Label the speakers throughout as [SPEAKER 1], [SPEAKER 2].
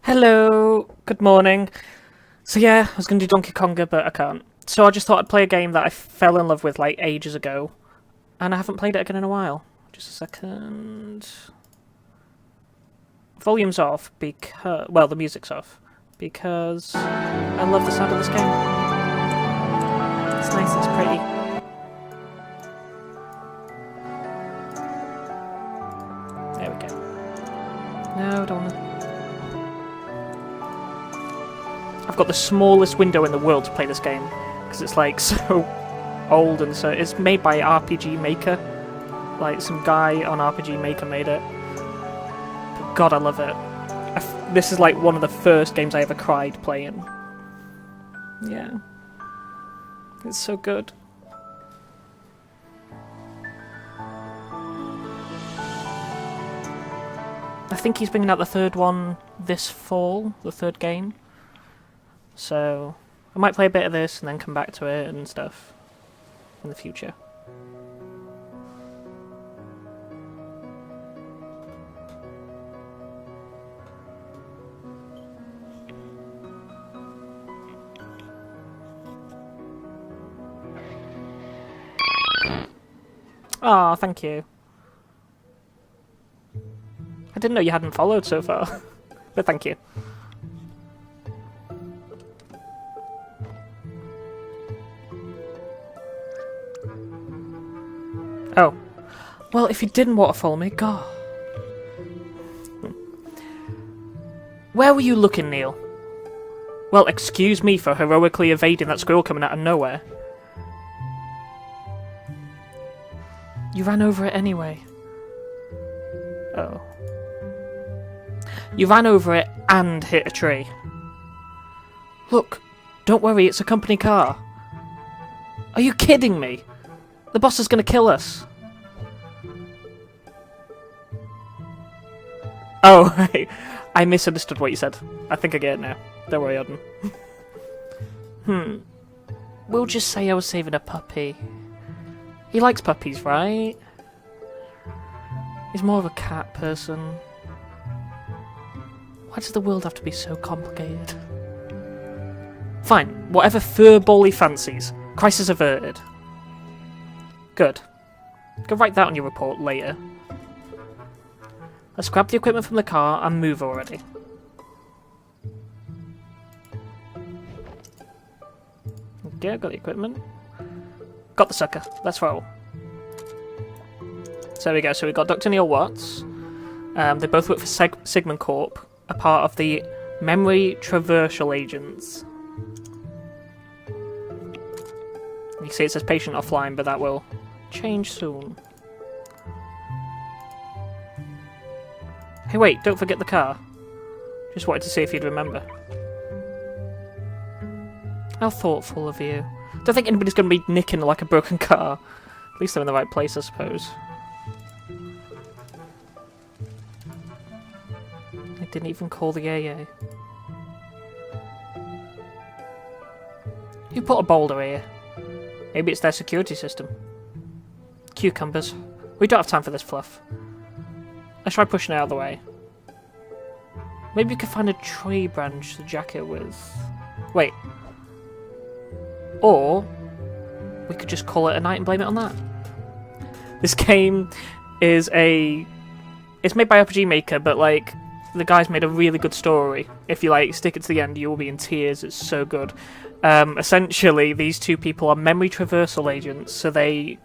[SPEAKER 1] Hello, good morning. So yeah, I was going to do Donkey Konga, but I can't. So I just thought I'd play a game that I fell in love with like ages ago, and I haven't played it again in a while. Just a second. Volume's off because, well, the music's off because I love the sound of this game. It's nice, it's pretty. There we go. No, don't want to. I've got the smallest window in the world to play this game because it's like so old and so it's made by RPG Maker. Like some guy on RPG Maker made it. But God, I love it. This is like one of the first games I ever cried playing. Yeah, it's so good. I think he's bringing out the third one this fall, the third game. So I might play a bit of this and then come back to it and stuff in the future. Ah, thank you. I didn't know you hadn't followed so far, but thank you. Oh. Well, if you didn't want to follow me, God. Where were you looking, Neil? Well, excuse me for heroically evading that squirrel coming out of nowhere. You ran over it anyway. Oh. You ran over it and hit a tree. Look, don't worry, it's a company car. Are you kidding me? The boss is going to kill us. Oh, right. I misunderstood what you said. I think I get it now. Don't worry, Odin. We'll just say I was saving a puppy. He likes puppies, right? He's more of a cat person. Why does the world have to be so complicated? Fine, whatever furball he fancies. Crisis averted. Good. Go write that on your report later. Let's grab the equipment from the car and move already. Okay, got the equipment. Got the sucker. Let's roll. So there we go. So we got Dr. Neil Watts. They both work for Sigmund Corp, a part of the Memory Traversal Agents. You can see it says patient offline, but that will change soon. Hey wait, don't forget the car. Just wanted to see if you'd remember. How thoughtful of you. Don't think anybody's going to be nicking like a broken car. At least they're in the right place, I suppose. I didn't even call the AA. Who put a boulder here? Maybe it's their security system. Cucumbers. We don't have time for this fluff. Let's try pushing it out of the way. Maybe we could find a tree branch to jack it with. Wait. Or we could just call it a night and blame it on that. This game is it's made by RPG Maker, but like the guy's made a really good story. If you like stick it to the end, you will be in tears. It's so good. Essentially, these two people are memory traversal agents, so they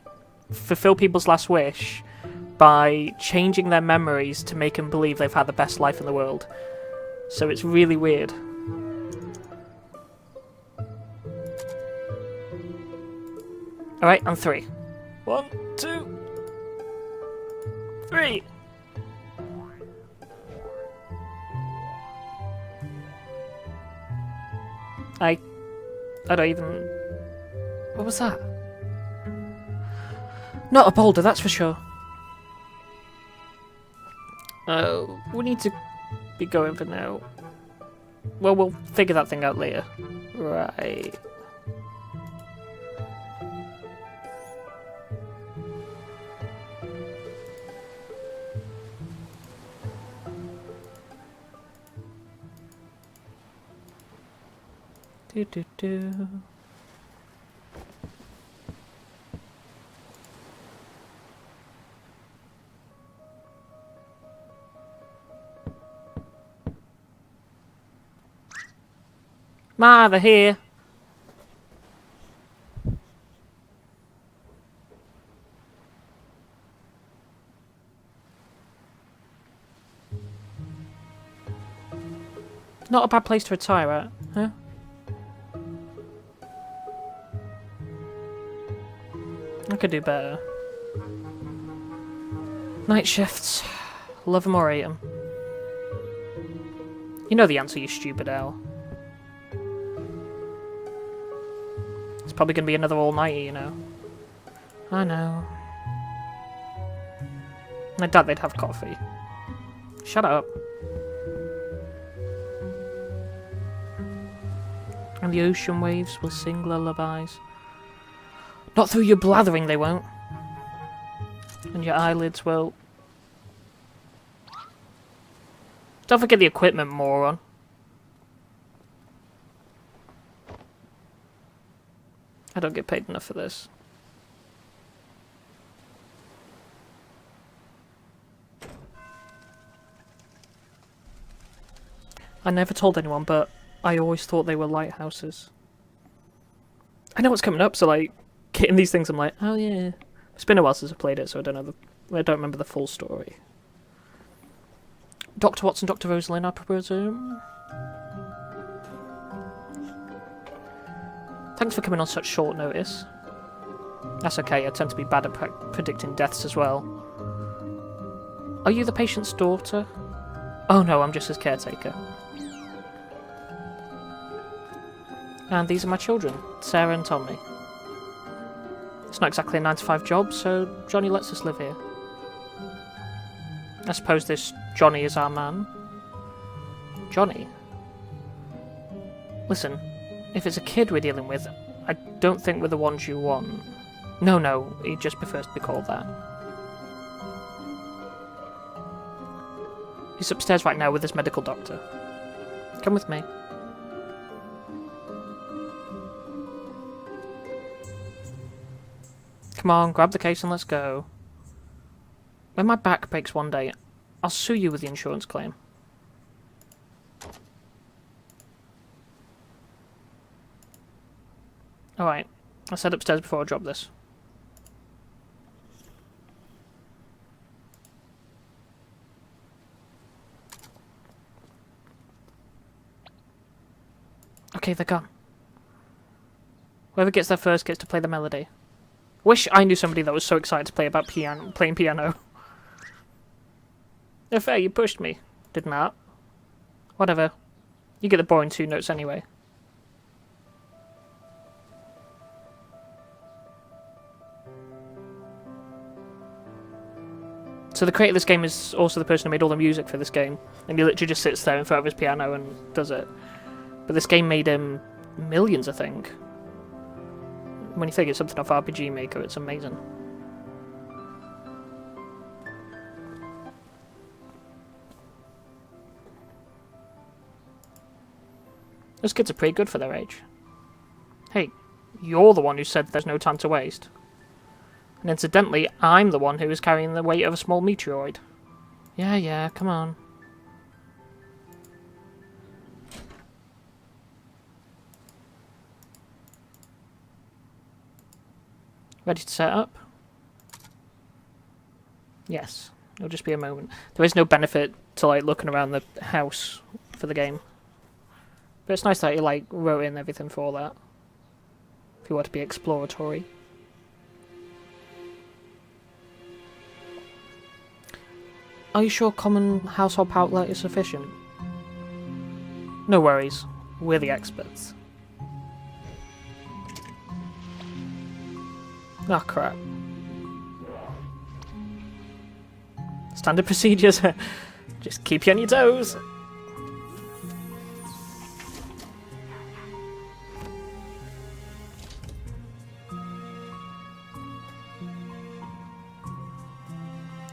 [SPEAKER 1] fulfill people's last wish by changing their memories to make them believe they've had the best life in the world. So it's really weird. Alright, on 3. 1, 2, 3. I don't even... What was that? Not a boulder, that's for sure. We need to be going for now. Well, we'll figure that thing out later. Right. Do do do. Ma, they're here. Not a bad place to retire at, huh? I could do better. Night shifts. Love 'em or hate 'em. You know the answer, you stupid owl. It's probably going to be another all-nighter, you know. I know. I doubt they'd have coffee. Shut up. And the ocean waves will sing lullabies. Not through your blathering, they won't. And your eyelids will... Don't forget the equipment, moron. I don't get paid enough for this. I never told anyone, but I always thought they were lighthouses. I know what's coming up, so like, getting these things, I'm like, oh yeah. It's been a while since I played it, so I don't remember the full story. Dr. Watson, Dr. Rosalind, I presume. Thanks for coming on such short notice. That's okay, I tend to be bad at predicting deaths as well. Are you the patient's daughter? Oh no, I'm just his caretaker. And these are my children, Sarah and Tommy. It's not exactly a 9-to-5 job, so Johnny lets us live here. I suppose this Johnny is our man. Johnny? Listen, if it's a kid we're dealing with, I don't think we're the ones you want. No, he just prefers to be called that. He's upstairs right now with his medical doctor. Come with me. Come on, grab the case and let's go. When my back breaks one day, I'll sue you with the insurance claim. Alright, I'll head upstairs before I drop this. Okay, they're gone. Whoever gets there first gets to play the melody. Wish I knew somebody that was so excited to play about playing piano. No fair, you pushed me. Didn't that? Whatever. You get the boring 2 notes anyway. So the creator of this game is also the person who made all the music for this game. And he literally just sits there in front of his piano and does it. But this game made him millions, I think. When you think it's something off RPG Maker, it's amazing. Those kids are pretty good for their age. Hey, you're the one who said there's no time to waste. And incidentally, I'm the one who is carrying the weight of a small meteoroid. Yeah, come on. Ready to set up? Yes, it'll just be a moment. There is no benefit to like looking around the house for the game. But it's nice that you like wrote in everything for all that. If you want to be exploratory. Are you sure common household power outlet is sufficient? No worries, we're the experts. Oh crap. Standard procedures. Just keep you on your toes.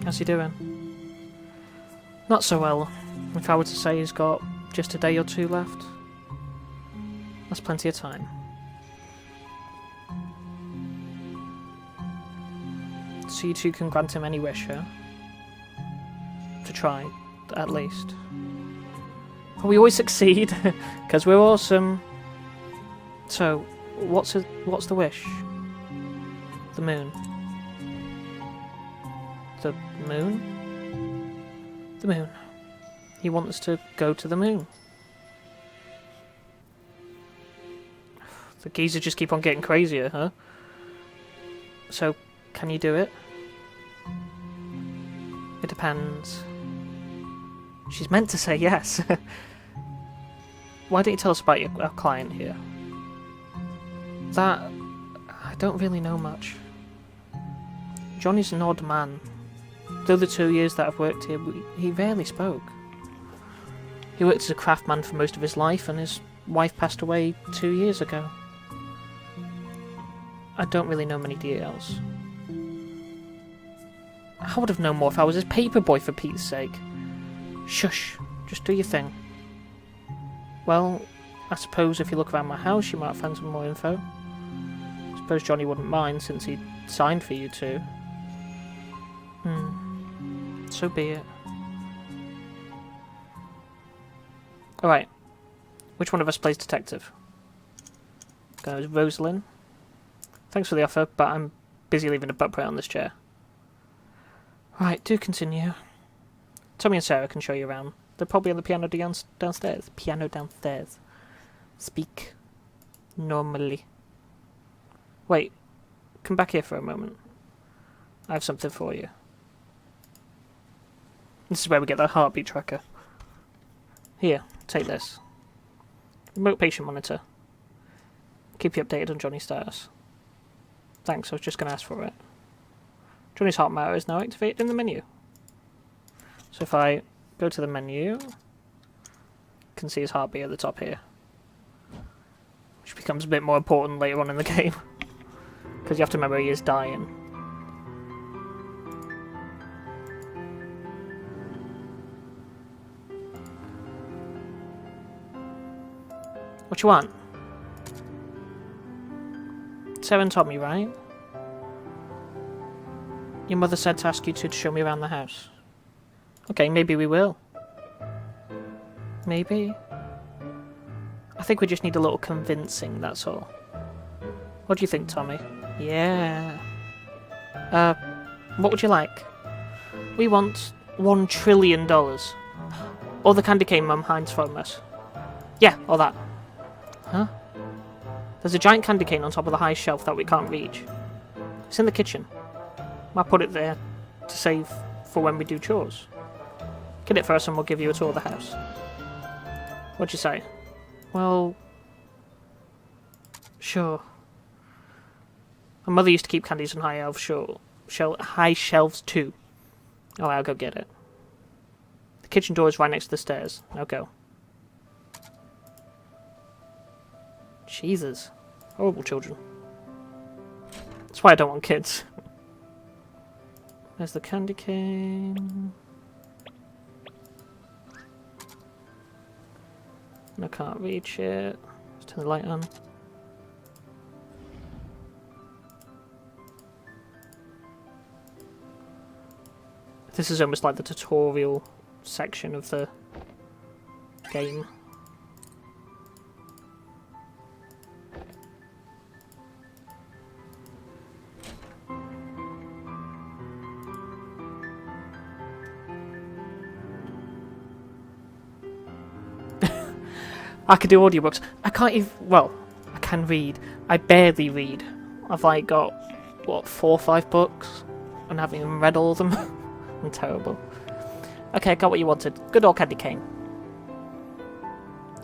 [SPEAKER 1] How's he doing? Not so well. If I were to say he's got just a day or 2 left. That's plenty of time. So you two can grant him any wish, huh? To try, at least. But we always succeed, because we're awesome. So, what's the wish? The moon. The moon? The moon. He wants us to go to the moon. The geezers just keep on getting crazier, huh? So, can you do it? It depends. She's meant to say yes. Why don't you tell us about our client here? That... I don't really know much. Johnny's an odd man. The other 2 years that I've worked here, he rarely spoke. He worked as a craftsman for most of his life, and his wife passed away 2 years ago. I don't really know many details. I would have known more if I was his paperboy, for Pete's sake. Shush, just do your thing. Well, I suppose if you look around my house you might find some more info. I suppose Johnny wouldn't mind since he signed for you two. So be it. Alright, which one of us plays detective? Goes Rosalind. Thanks for the offer, but I'm busy leaving a butt print on this chair. Right, do continue. Tommy and Sarah can show you around. They're probably on the piano downstairs. Piano downstairs. Speak normally. Wait, come back here for a moment. I have something for you. This is where we get the heartbeat tracker. Here, take this. Remote patient monitor. Keep you updated on Johnny's status. Thanks, I was just going to ask for it. Johnny's heart monitor is now activated in the menu. So if I go to the menu, you can see his heartbeat at the top here. Which becomes a bit more important later on in the game. Because you have to remember he is dying. What you want? Sarah and Tommy, right? Your mother said to ask you to show me around the house. Okay, maybe we will. Maybe? I think we just need a little convincing, that's all. What do you think, Tommy? Yeah. What would you like? We want $1 trillion. Or the candy cane Mum hides from us. Yeah, or that. Huh? There's a giant candy cane on top of the high shelf that we can't reach. It's in the kitchen. I put it there to save for when we do chores. Get it for us and we'll give you a tour of the house. What'd you say? Well... Sure. My mother used to keep candies on high shelves too. Oh, I'll go get it. The kitchen door is right next to the stairs. Now go. Jesus. Horrible children. That's why I don't want kids. There's the candy cane. I can't reach it. Let's turn the light on. This is almost like the tutorial section of the game. I could do audiobooks. I can't even... Well, I can read. I barely read. I've like got, what, 4 or 5 books? And I haven't even read all of them. I'm terrible. Okay, I got what you wanted. Good old candy cane.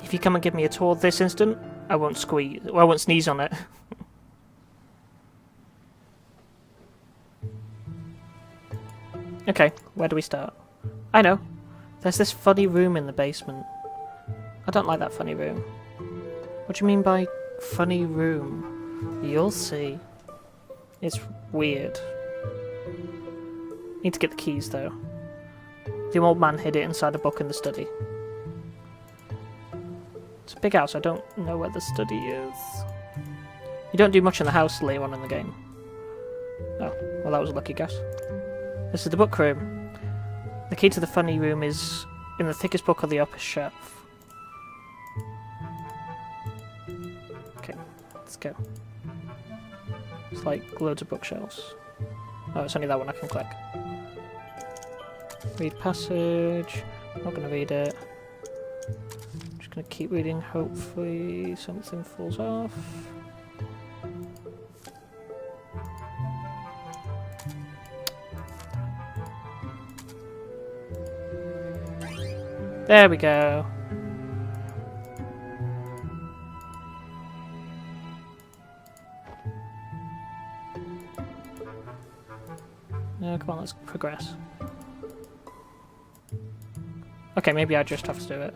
[SPEAKER 1] If you come and give me a tour this instant, I won't sneeze on it. Okay, where do we start? I know. There's this funny room in the basement. I don't like that funny room. What do you mean by funny room? You'll see. It's weird. Need to get the keys though. The old man hid it inside a book in the study. It's a big house, I don't know where the study is. You don't do much in the house later on in the game. Oh, well that was a lucky guess. This is the book room. The key to the funny room is in the thickest book on the upper shelf. Okay, let's go. It's like loads of bookshelves. Oh, it's only that one I can click. Read passage. I'm not going to read it. I'm just going to keep reading, hopefully something falls off. There we go. No, come on, let's progress. Okay, maybe I just have to do it.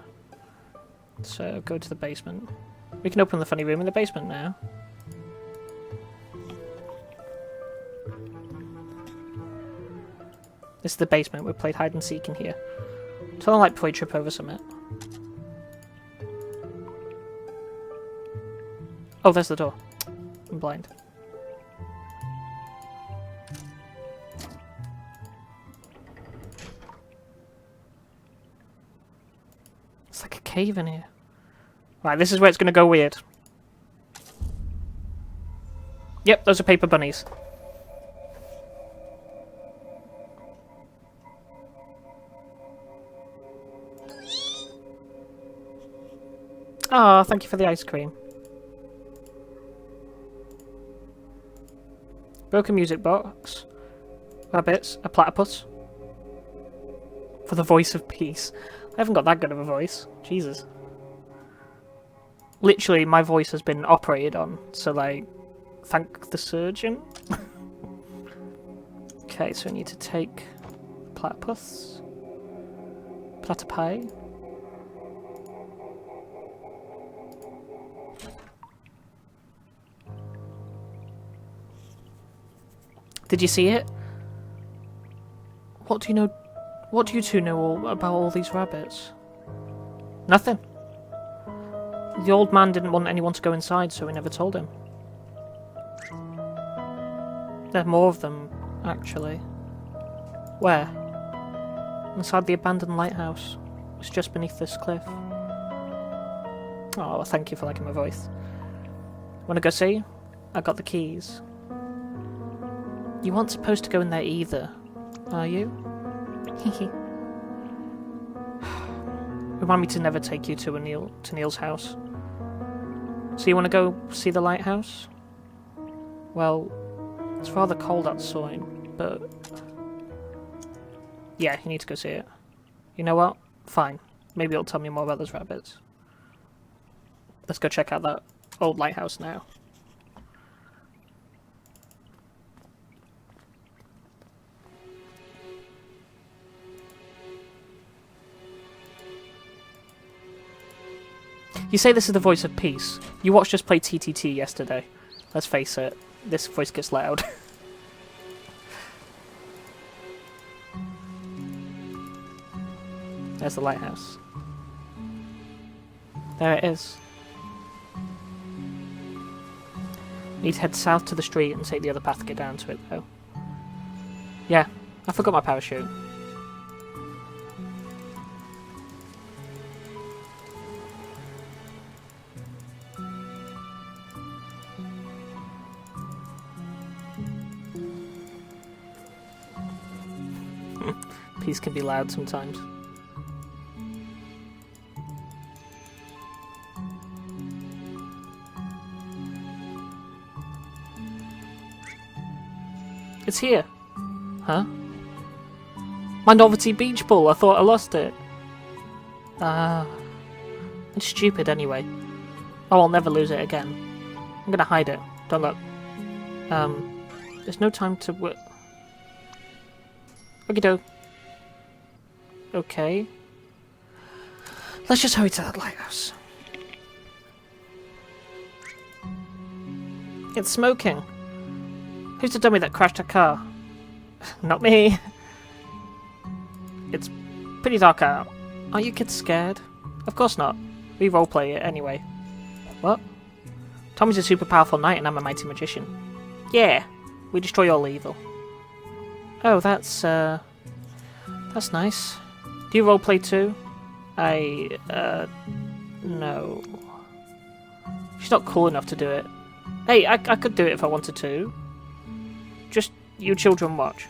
[SPEAKER 1] So, go to the basement. We can open the funny room in the basement now. This is the basement. We played hide and seek in here. Tell them like before you trip over something. Oh, there's the door. I'm blind. It's like a cave in here. Right, this is where it's going to go weird. Yep, those are paper bunnies. Ah, thank you for the ice cream. Broken music box. Rabbits. A platypus. For the voice of peace. I haven't got that good of a voice. Jesus. Literally, my voice has been operated on, so like, thank the surgeon. Okay, so we need to take platypus. Platypi. Did you see it? What do you know? What do you two know about all these rabbits? Nothing. The old man didn't want anyone to go inside, so we never told him. There are more of them, actually. Where? Inside the abandoned lighthouse. It's just beneath this cliff. Oh, thank you for liking my voice. Wanna go see? I got the keys. You weren't supposed to go in there either, are you? Hehe. Remind me to never take you to Neil's house. So you want to go see the lighthouse? Well, it's rather cold outside, but... yeah, you need to go see it. You know what? Fine. Maybe it'll tell me more about those rabbits. Let's go check out that old lighthouse now. You say this is the voice of peace. You watched us play TTT yesterday. Let's face it, this voice gets loud. There's the lighthouse. There it is. Need to head south to the street and take the other path to get down to it, though. Yeah, I forgot my parachute. Peace can be loud sometimes. It's here. Huh? My novelty beach ball. I thought I lost it. It's stupid anyway. Oh, I'll never lose it again. I'm gonna hide it. Don't look. There's no time to work. Okie-doke. Okay. Let's just hurry to that lighthouse. It's smoking. Who's the dummy that crashed a car? Not me. It's pretty dark out. Aren't you kids scared? Of course not. We roleplay it anyway. What? Tommy's a super powerful knight and I'm a mighty magician. Yeah, we destroy all evil. Oh, that's nice. Do you roleplay too? No. She's not cool enough to do it. Hey, I could do it if I wanted to. Just you children watch.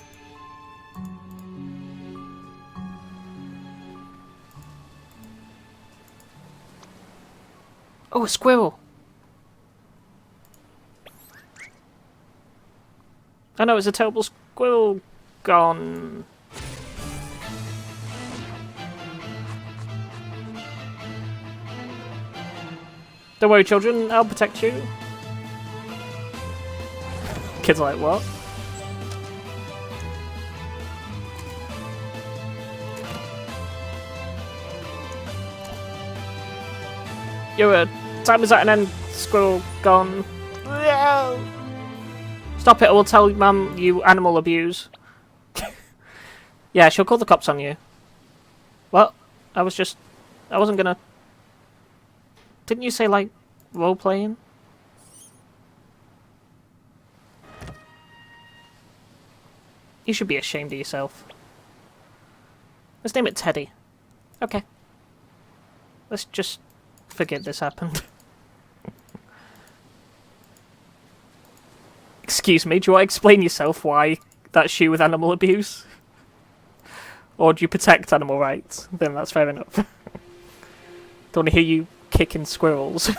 [SPEAKER 1] Oh, a squirrel! I know, it's a terrible squirrel gone. Don't worry, children, I'll protect you. Kids are like, what? You're a time is at an end, squirrel gone. Stop it, I will tell Mum you animal abuse. Yeah, she'll call the cops on you. What? I wasn't gonna... Didn't you say, like, role-playing? You should be ashamed of yourself. Let's name it Teddy. Okay. Let's just forget this happened. Excuse me, do you want to explain yourself why that's you with animal abuse? Or do you protect animal rights? Then that's fair enough. Don't want to hear you kicking squirrels.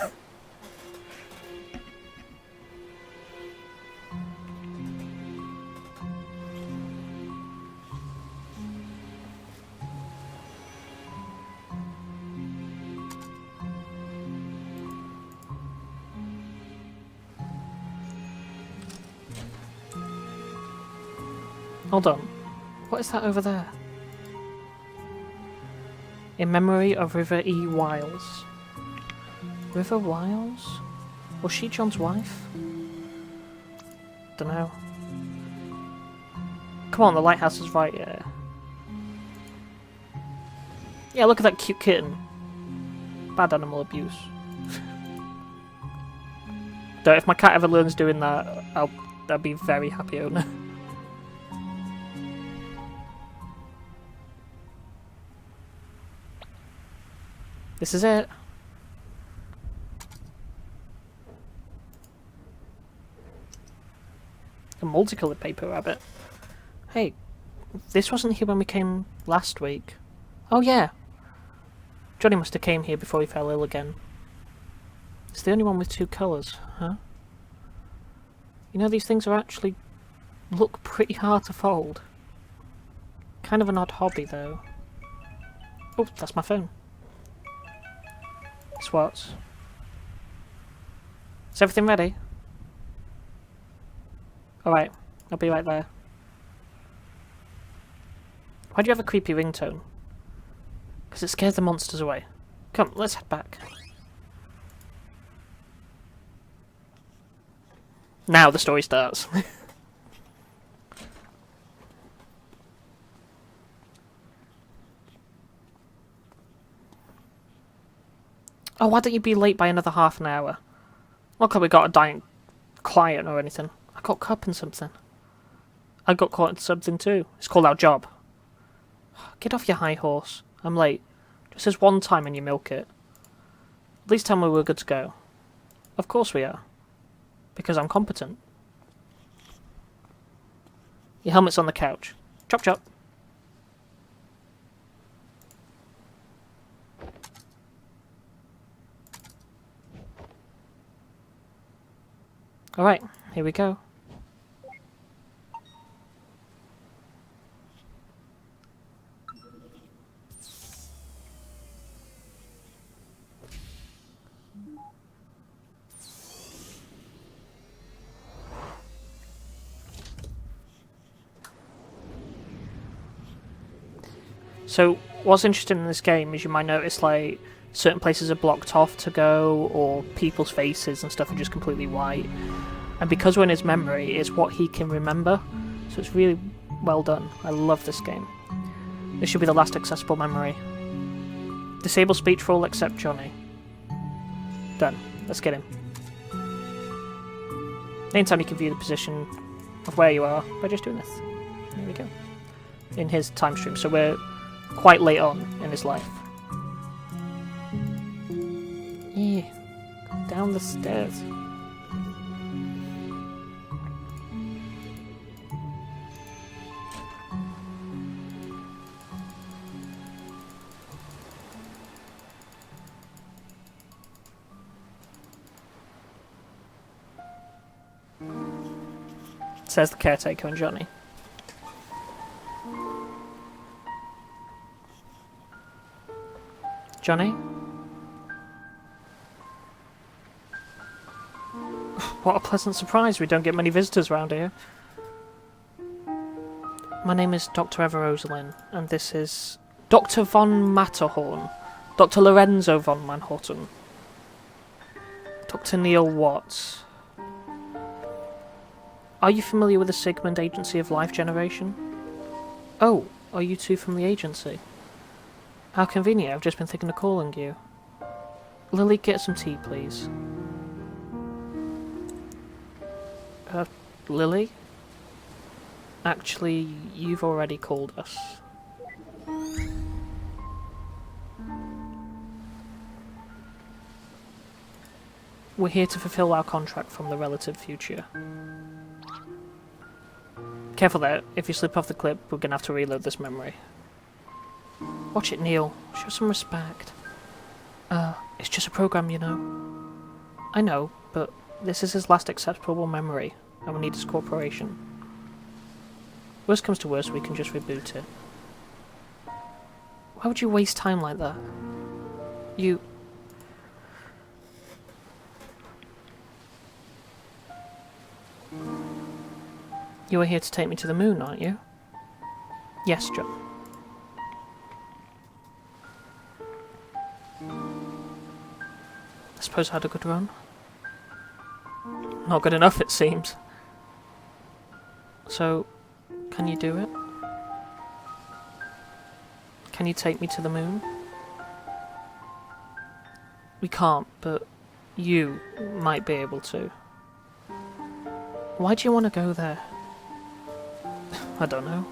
[SPEAKER 1] Hold on. What is that over there? In memory of River E. Wiles. River Wiles? Was she John's wife? Dunno. Come on, the lighthouse is right here. Yeah, look at that cute kitten. Bad animal abuse. If my cat ever learns doing that, I'll be very happy owner. This is it. A multicoloured paper rabbit. Hey, this wasn't here when we came last week. Oh yeah. Johnny must have came here before he fell ill again. It's the only one with two colours, huh? You know, these things are actually look pretty hard to fold. Kind of an odd hobby though. Oh, that's my phone. Swats. Is everything ready? Alright, I'll be right there. Why do you have a creepy ringtone? Because it scares the monsters away. Come, let's head back. Now the story starts. Oh, why don't you be late by another half an hour? Not because we got a dying client or anything. I got caught up in something. I got caught in something too. It's called our job. Get off your high horse. I'm late. Just this one time and you milk it. At least tell me we're good to go. Of course we are. Because I'm competent. Your helmet's on the couch. Chop chop. Alright, here we go. So, what's interesting in this game is you might notice, like, certain places are blocked off to go, or people's faces and stuff are just completely white. And because we're in his memory, it's what he can remember. So it's really well done. I love this game. This should be the last accessible memory. Disable speech for all except Johnny. Done. Let's get him. Anytime you can view the position of where you are by just doing this. There we go. In his time stream, so we're quite late on in his life. Yeah. Down the stairs. Says the caretaker and Johnny. Johnny? What a pleasant surprise, we don't get many visitors around here. My name is Dr. Everoselin, and this is Dr. von Matterhorn, Dr. Lorenzo von Manhattan, Dr. Neil Watts. Are you familiar with the Sigmund Agency of Life Generation? Oh, are you two from the agency? How convenient, I've just been thinking of calling you. Lily, get some tea, please. Lily? Actually, you've already called us. We're here to fulfill our contract from the relative future. Careful there, if you slip off the clip, we're gonna have to reload this memory. Watch it, Neil. Show some respect. It's just a program, you know. I know, but this is his last acceptable memory, and we need his cooperation. Worst comes to worst, we can just reboot it. Why would you waste time like that? You are here to take me to the moon, aren't you? Yes, John. I suppose I had a good run. Not good enough, it seems. So, can you do it? Can you take me to the moon? We can't, but you might be able to. Why do you want to go there? I don't know.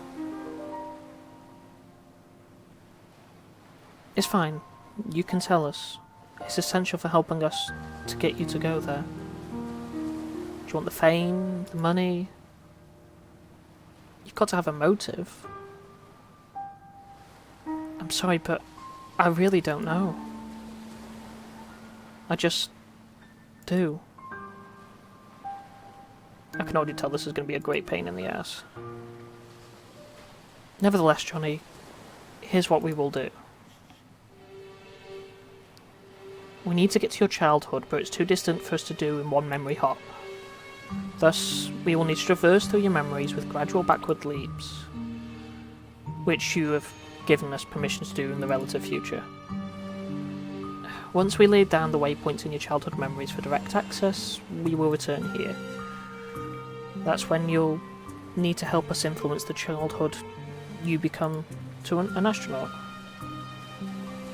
[SPEAKER 1] It's fine. You can tell us. It's essential for helping us to get you to go there. Do you want the fame, the money? You've got to have a motive. I'm sorry, but I really don't know. I just do. I can already tell this is going to be a great pain in the ass. Nevertheless, Johnny, here's what we will do. We need to get to your childhood, but it's too distant for us to do in one memory hop. Thus, we will need to traverse through your memories with gradual backward leaps, which you have given us permission to do in the relative future. Once we lay down the waypoints in your childhood memories for direct access, we will return here. That's when you'll need to help us influence the childhood you become to an astronaut.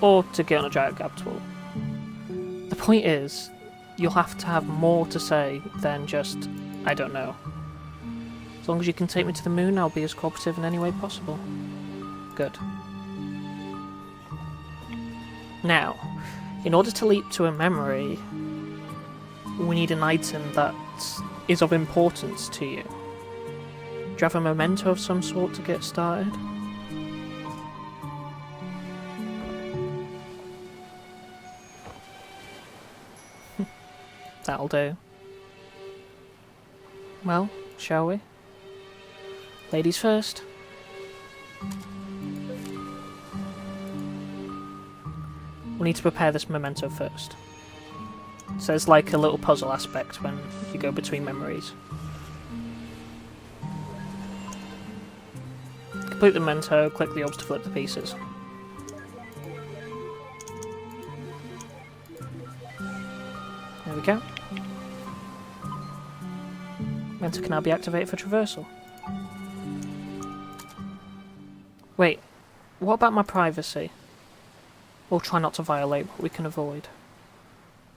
[SPEAKER 1] Or to get on a giant capital. The point is, you'll have to have more to say than just, I don't know. As long as you can take me to the moon, I'll be as cooperative in any way possible. Good. Now, in order to leap to a memory, we need an item that is of importance to you. Do you have a memento of some sort to get started? That'll do. Well, shall we? Ladies first. We need to prepare this memento first. So there's like a little puzzle aspect when you go between memories. Complete the memento, click the orbs to flip the pieces. There we go. Memento can now be activated for traversal. Wait, what about my privacy? We'll try not to violate what we can avoid.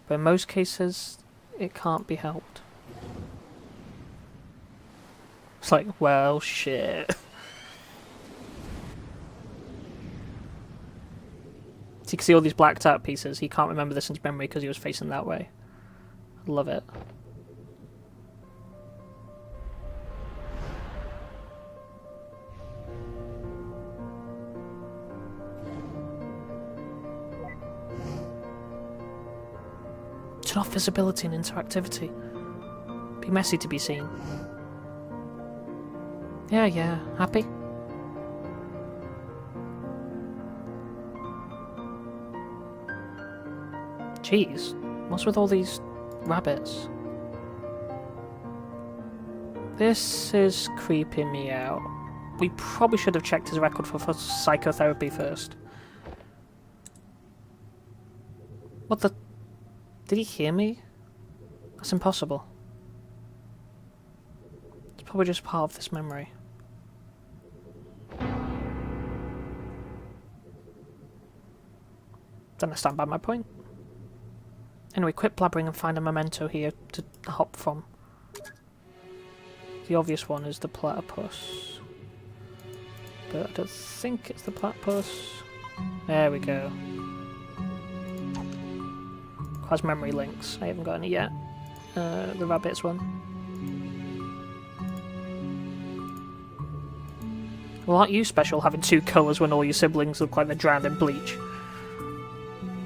[SPEAKER 1] But in most cases, it can't be helped. It's like, well, shit. So you can see all these blacked out pieces. He can't remember this in his memory because he was facing that way. I love it. Turn off visibility and interactivity. Be messy to be seen. Yeah, happy? Jeez, what's with all these rabbits? This is creeping me out. We probably should have checked his record for psychotherapy first. What the... Did he hear me? That's impossible. It's probably just part of this memory. Then I stand by my point. Anyway, quit blabbering and find a memento here to hop from. The obvious one is the platypus. But I don't think it's the platypus. There we go. Has memory links. I haven't got any yet. The rabbits one. Well, aren't you special having two colours when all your siblings look like they're drowned in bleach?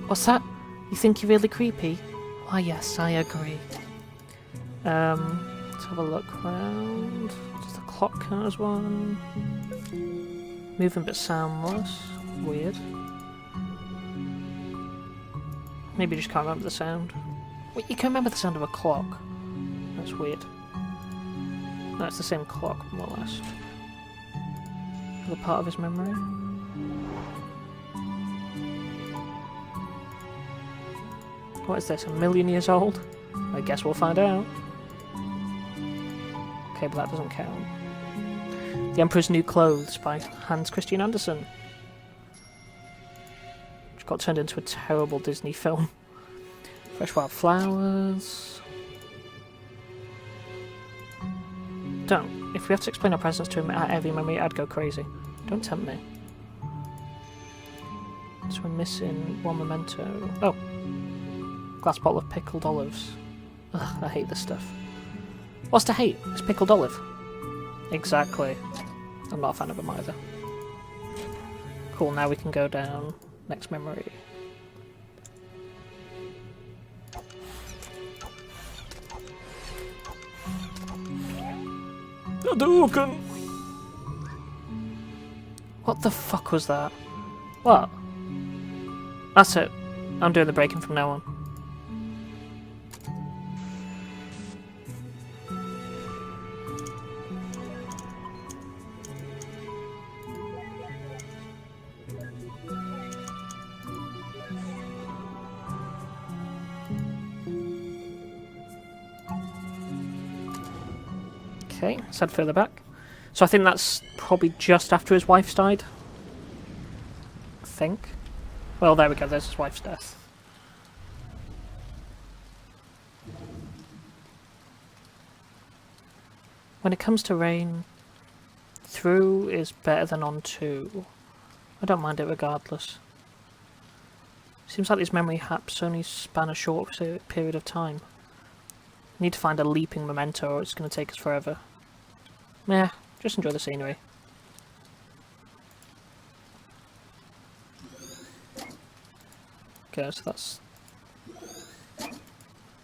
[SPEAKER 1] What's that? You think you're really creepy? Why, yes, I agree. Let's have a look around. Does the clock count as one? Moving but soundless. Weird. Maybe you just can't remember the sound. Wait, you can remember the sound of a clock. That's weird. No, it's the same clock, more or less. Another part of his memory. What is this, 1,000,000 years old? I guess we'll find out. Okay, but that doesn't count. The Emperor's New Clothes by Hans Christian Andersen. Which got turned into a terrible Disney film. Fresh Wild Flowers. Don't. If we have to explain our presence to him at every memory, I'd go crazy. Don't tempt me. So we're missing one memento. Oh! Glass bottle of pickled olives. Ugh, I hate this stuff. What's to hate? It's pickled olive. Exactly. I'm not a fan of them either. Cool, now we can go down. Next memory. Hadouken! What the fuck was that? What? That's it. I'm doing the breaking from now on. Okay, let's head further back. So I think that's probably just after his wife's died. I think. Well, there we go, there's his wife's death. When it comes to rain, through is better than on to. I don't mind it regardless. Seems like these memory haps only span a short period of time. Need to find a leaping memento or it's going to take us forever. Meh, just enjoy the scenery. Okay, so that's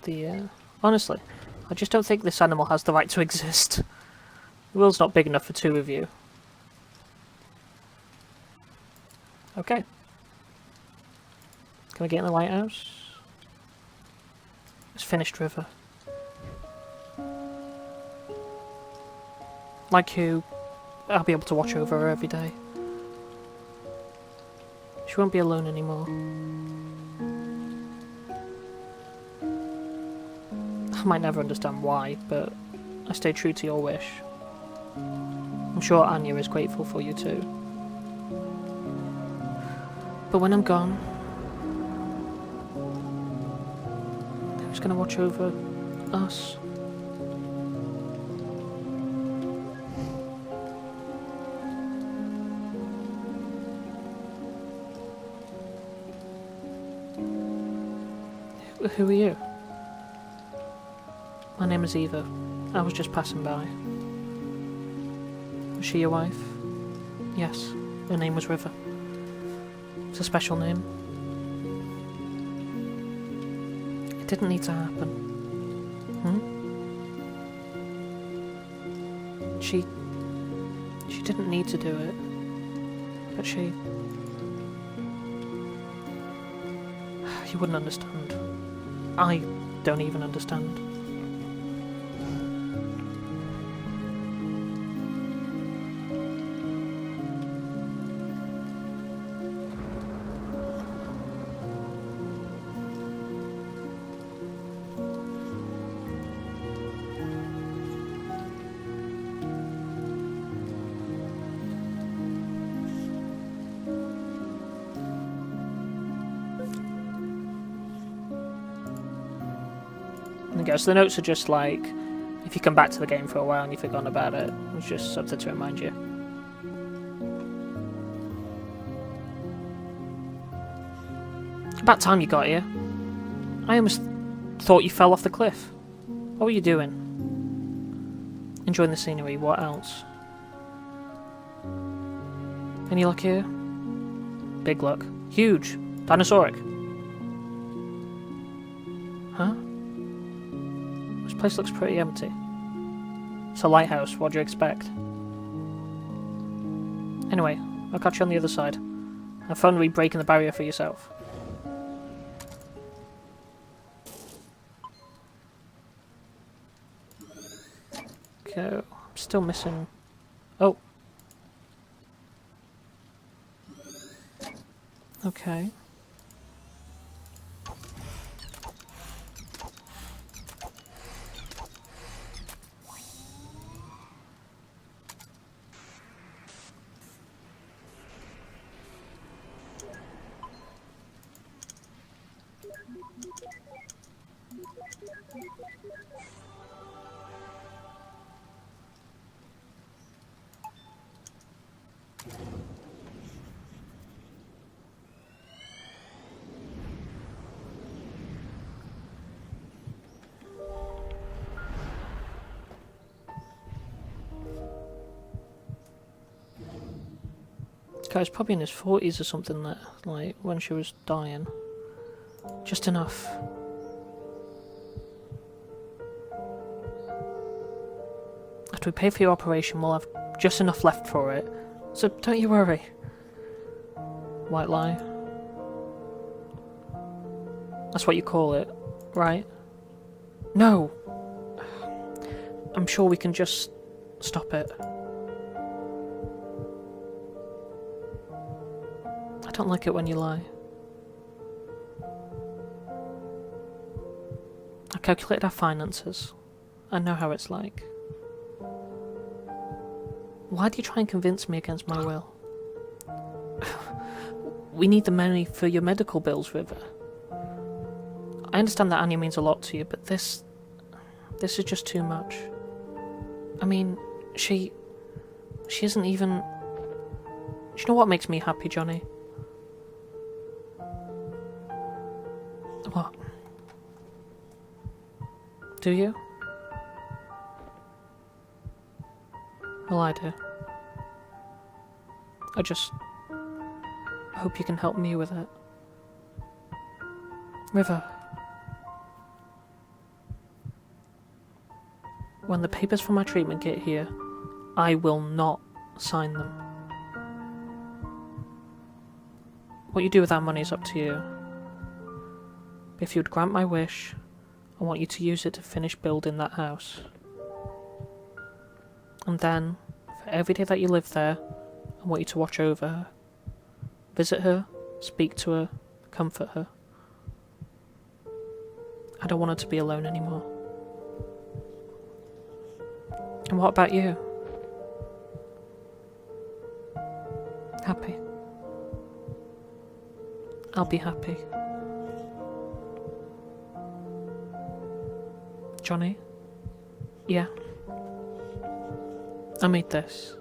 [SPEAKER 1] the... Honestly, I just don't think this animal has the right to exist. The world's not big enough for two of you. Okay. Can we get in the lighthouse? It's finished river. Like you, I'll be able to watch over her every day. She won't be alone anymore. I might never understand why, but I stay true to your wish. I'm sure Anya is grateful for you too. But when I'm gone, Who's gonna watch over us? Who are you? My name is Eevee. I was just passing by. Was she your wife? Yes. Her name was River. It's a special name. It didn't need to happen. She didn't need to do it. But she... You wouldn't understand. I don't even understand. So the notes are just like, if you come back to the game for a while and you've forgotten about it, it's just something to remind you. About time you got here. I almost thought you fell off the cliff. What were you doing? Enjoying the scenery, what else? Any luck here? Big luck. Huge. Dinosauric. Huh? This place looks pretty empty. It's a lighthouse, what do you expect? Anyway, I'll catch you on the other side. Have fun re-breaking the barrier for yourself. Okay, I'm still missing... Oh. Okay. Guy's probably in his 40s or something there, like, when she was dying. Just enough. After we pay for your operation, we'll have just enough left for it. So don't you worry. White lie. That's what you call it, right? No! I'm sure we can just stop it. I don't like it when you lie. I calculated our finances. I know how it's like. Why do you try and convince me against my will? We need the money for your medical bills, River. I understand that Anya means a lot to you, but this is just too much. I mean, she isn't even... Do you know what makes me happy, Johnny? What? Do you? Well, I do. I just hope you can help me with it. River. When the papers for my treatment get here, I will not sign them. What you do with that money is up to you. But if you'd grant my wish, I want you to use it to finish building that house. And then, for every day that you live there, I want you to watch over her. Visit her, speak to her, comfort her. I don't want her to be alone anymore. And what about you? Happy. I'll be happy. Johnny? Yeah? I made this.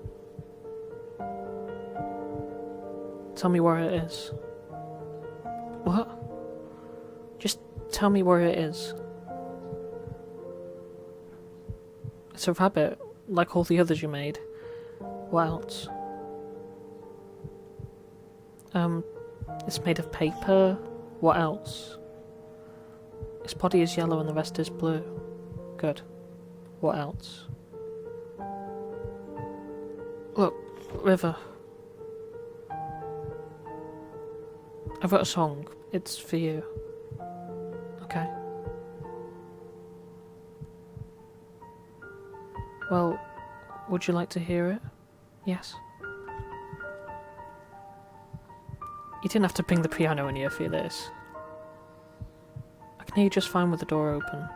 [SPEAKER 1] Tell me where it is. What? Just tell me where it is. It's a rabbit, like all the others you made. What else? It's made of paper. What else? Its body is yellow and the rest is blue. Good. What else? Look, River. I wrote a song. It's for you. Okay? Well, would you like to hear it? Yes? You didn't have to bring the piano in here for this. I can hear you just fine with the door open.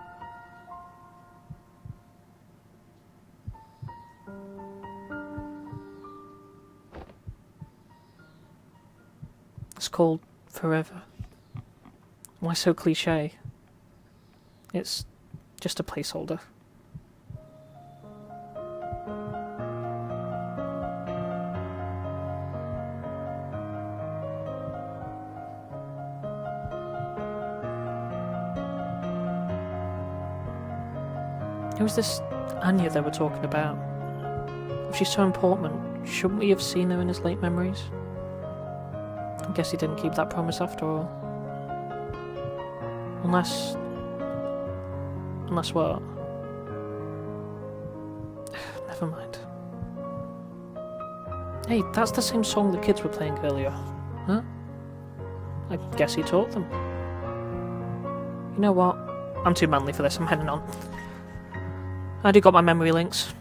[SPEAKER 1] It's called Forever. Why so cliche? It's just a placeholder. Who's this Anya they were talking about? If she's so important, shouldn't we have seen her in his late memories? I guess he didn't keep that promise after all. Unless what? Never mind. Hey, that's the same song the kids were playing earlier. Huh? I guess he taught them. You know what? I'm too manly for this, I'm heading on. I do got my memory links.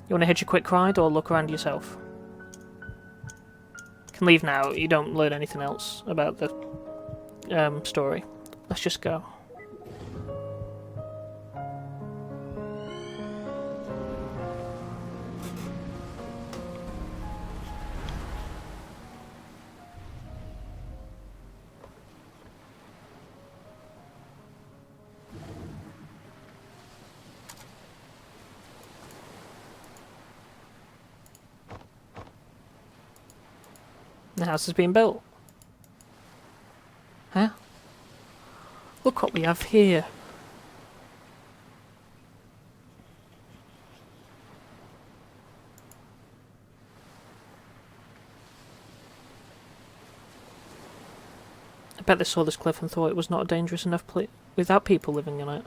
[SPEAKER 1] You want to hitch a quick ride or look around yourself? You can leave now, you don't learn anything else about the story. Let's just go. The house is being built. Huh? Look what we have here. I bet they saw this cliff and thought it was not a dangerous enough place without people living in it.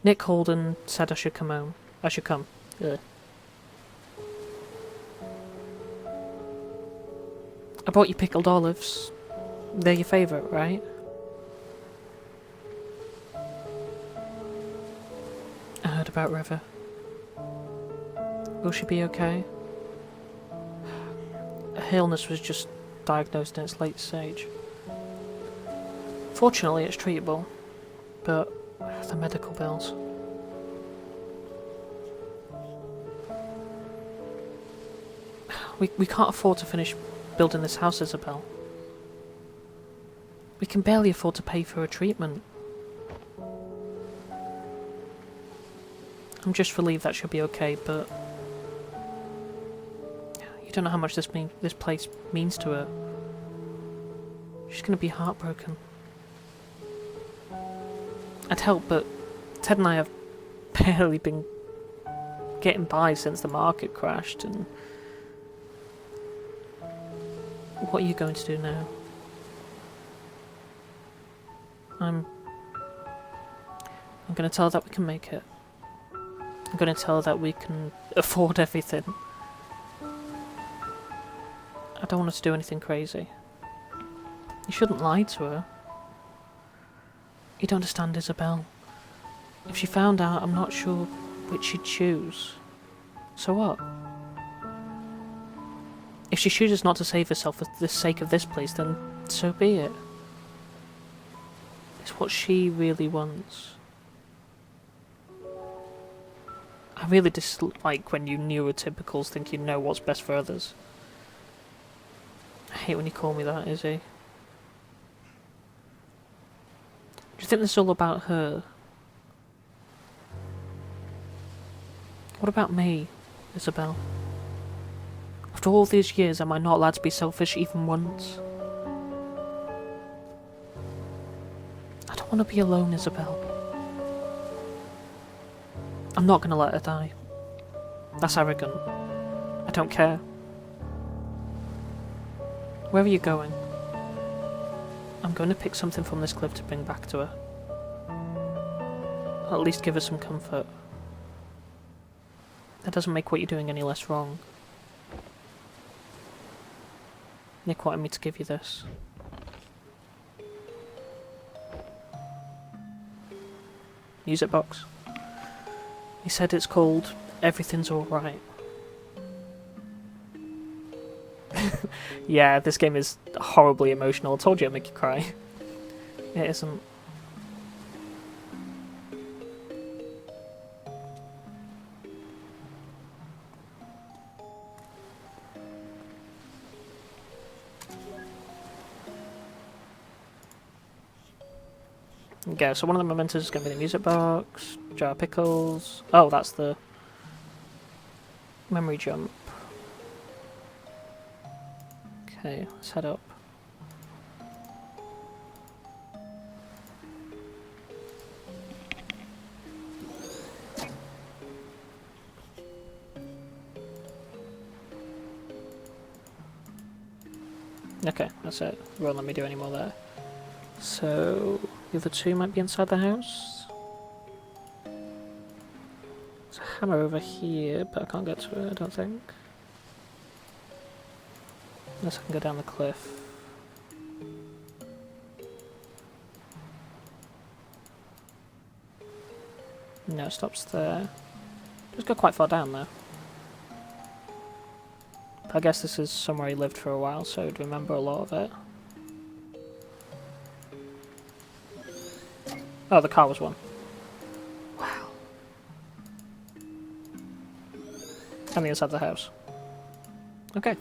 [SPEAKER 1] Nick Holden said I should come home. I should come. Ugh. I bought you pickled olives. They're your favourite, right? I heard about River. Will she be okay? Her illness was just diagnosed in its late stage. Fortunately, it's treatable, but the medical bills. We can't afford to finish building this house, Isabel. We can barely afford to pay for her treatment. I'm just relieved that she'll be okay, but you don't know how much this place means to her. She's gonna be heartbroken. I'd help, but Ted and I have barely been getting by since the market crashed, and what are you going to do now? I'm going to tell her that we can make it. I'm going to tell her that we can afford everything. I don't want her to do anything crazy. You shouldn't lie to her. You don't understand, Isabel. If she found out, I'm not sure which she'd choose. So what? If she chooses not to save herself for the sake of this place, then so be it. It's what she really wants. I really dislike when you neurotypicals think you know what's best for others. I hate when you call me that, Izzy. Do you think this is all about her? What about me, Isabel? After all these years, am I not allowed to be selfish even once? I don't want to be alone, Isabel. I'm not going to let her die. That's arrogant. I don't care. Where are you going? I'm going to pick something from this cliff to bring back to her. I'll at least give her some comfort. That doesn't make what you're doing any less wrong. Nick wanted me to give you this. Music box. He said it's called Everything's Alright. Yeah, this game is horribly emotional. I told you I'd make you cry. It isn't. Okay, so one of the mementos is going to be the music box, jar of pickles. Oh, that's the memory jump. Okay, let's head up. Okay, that's it. It won't let me do any more there. So, the other two might be inside the house. There's a hammer over here, but I can't get to it, I don't think. Unless I can go down the cliff. No, it stops there. Just go quite far down there. But I guess this is somewhere he lived for a while, so I'd remember a lot of it. Oh, the car was one. Wow. And the inside of the house. Okay.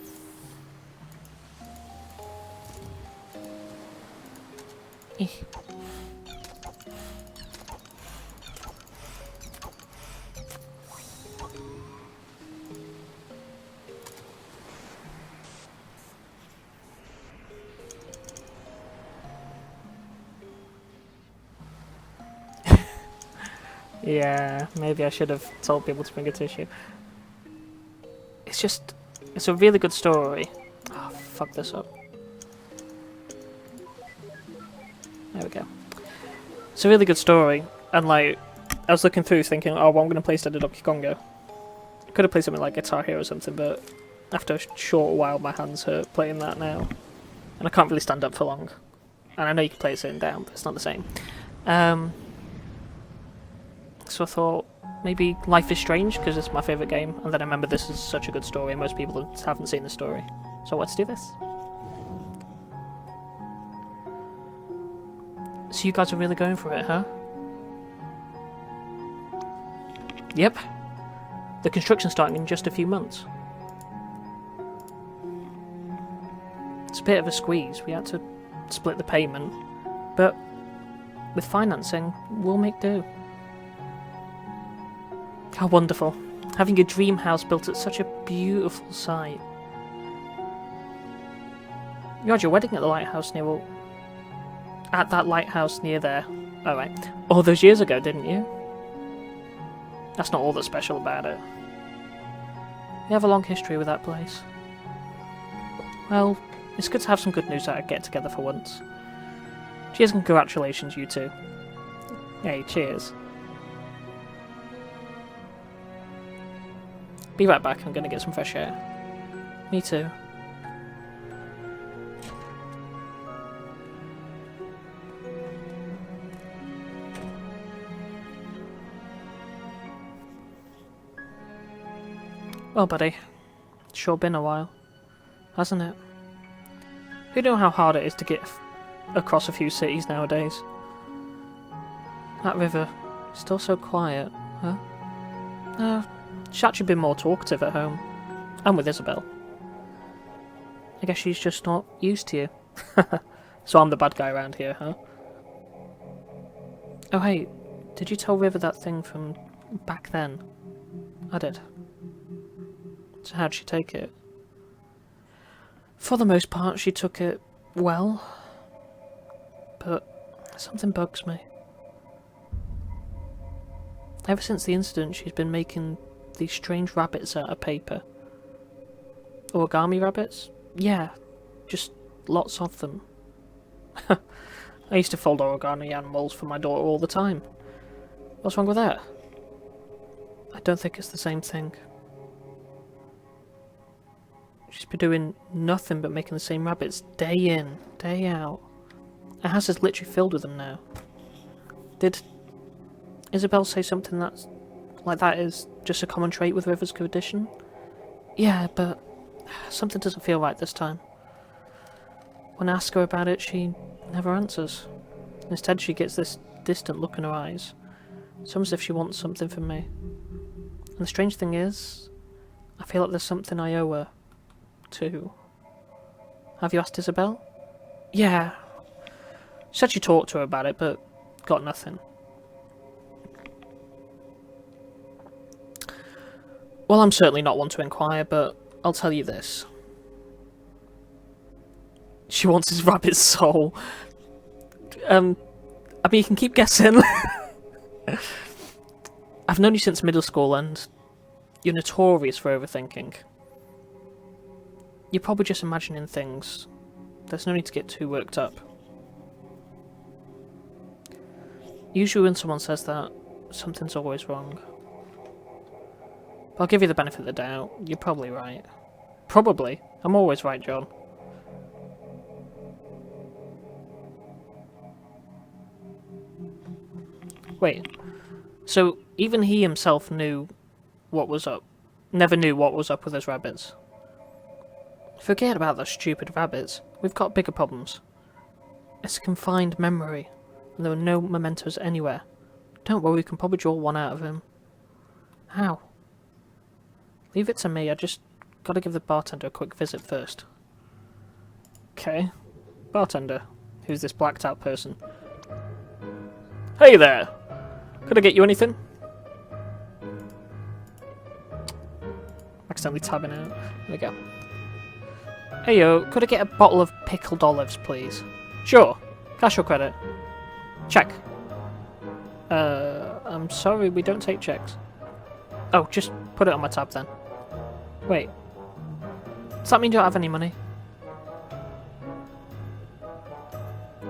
[SPEAKER 1] Yeah, maybe I should have told people to bring a tissue. It's just... it's a really good story. Oh, fuck this up. There we go. It's a really good story, and like, I was looking through thinking, oh, well, I'm going to play instead of Donkey Kongo. I could have played something like Guitar Hero or something, but after a short while my hands hurt playing that now. And I can't really stand up for long. And I know you can play it sitting down, but it's not the same. So I thought, maybe Life is Strange, because it's my favourite game, and then I remember this is such a good story, and most people haven't seen the story. So let's do this. So you guys are really going for it, huh? Yep. The construction's starting in just a few months. It's a bit of a squeeze. We had to split the payment, but with financing, we'll make do. How wonderful. Having a dream house built at such a beautiful site. You had your wedding at the lighthouse near... at that lighthouse near there. Oh, right. All those years ago, didn't you? That's not all that's special about it. We have a long history with that place. Well, it's good to have some good news at a get-together for once. Cheers and congratulations, you two. Hey, cheers. Be right back, I'm gonna get some fresh air. Me too. Well, buddy, it's sure been a while. hasn't it? Who knows how hard it is to get across a few cities nowadays? That river, still so quiet, huh? She's actually been more talkative at home. And with Isabel. I guess she's just not used to you. So I'm the bad guy around here, huh? Oh hey, did you tell River that thing from back then? I did. So how'd she take it? For the most part, she took it well. But something bugs me. Ever since the incident, she's been making these strange rabbits out of paper. Origami rabbits? Yeah, just lots of them. I used to fold origami animals for my daughter all the time. What's wrong with that? I don't think it's the same thing. She's been doing nothing but making the same rabbits day in, day out. Her house is literally filled with them now. Did Isabel say something that's like that is just a common trait with River's condition? Yeah, but something doesn't feel right this time. When I ask her about it, she never answers. Instead, she gets this distant look in her eyes. It's almost as if she wants something from me. And the strange thing is, I feel like there's something I owe her, too. Have you asked Isabel? Yeah. She said she talked to her about it, but got nothing. Well, I'm certainly not one to inquire, but I'll tell you this. She wants his rabbit's soul. I mean, you can keep guessing. I've known you since middle school, and you're notorious for overthinking. You're probably just imagining things. There's no need to get too worked up. Usually when someone says that, something's always wrong. But I'll give you the benefit of the doubt. You're probably right. Probably. I'm always right, John. Wait. So, even he himself knew what was up. Never knew what was up with his rabbits. Forget about those stupid rabbits. We've got bigger problems. It's a confined memory, and there are no mementos anywhere. Don't worry, we can probably draw one out of him. How? Leave it to me, I just gotta give the bartender a quick visit first. Okay. Bartender. Who's this blacked out person? Hey there! Could I get you anything? Accidentally tabbing out. There we go. Hey yo, could I get a bottle of pickled olives, please? Sure. Cash or credit? Check. I'm sorry, we don't take checks. Oh, just put it on my tab then. Wait. Does that mean you don't have any money?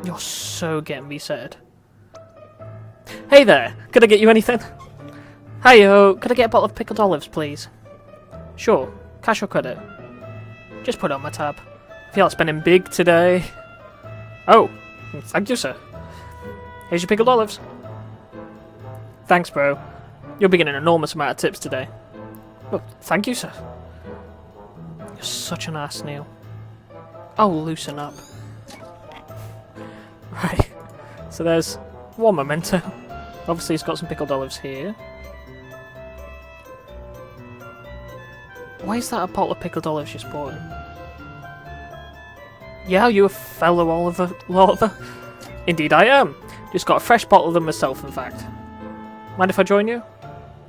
[SPEAKER 1] You're so getting me said. Hey there, could I get you anything? Hey-yo, could I get a bottle of pickled olives, please? Sure, cash or credit? Just put it on my tab. I feel like spending big today. Oh, thank you, sir. Here's your pickled olives. Thanks, bro. You'll be getting an enormous amount of tips today. Well, thank you, sir. You're such an ass, Neil. Oh, loosen up. Right, so there's one memento. Obviously, he's got some pickled olives here. Why is that a bottle of pickled olives you bought him? Yeah, are you a fellow Oliver? Indeed I am. Just got a fresh bottle of them myself, in fact. Mind if I join you?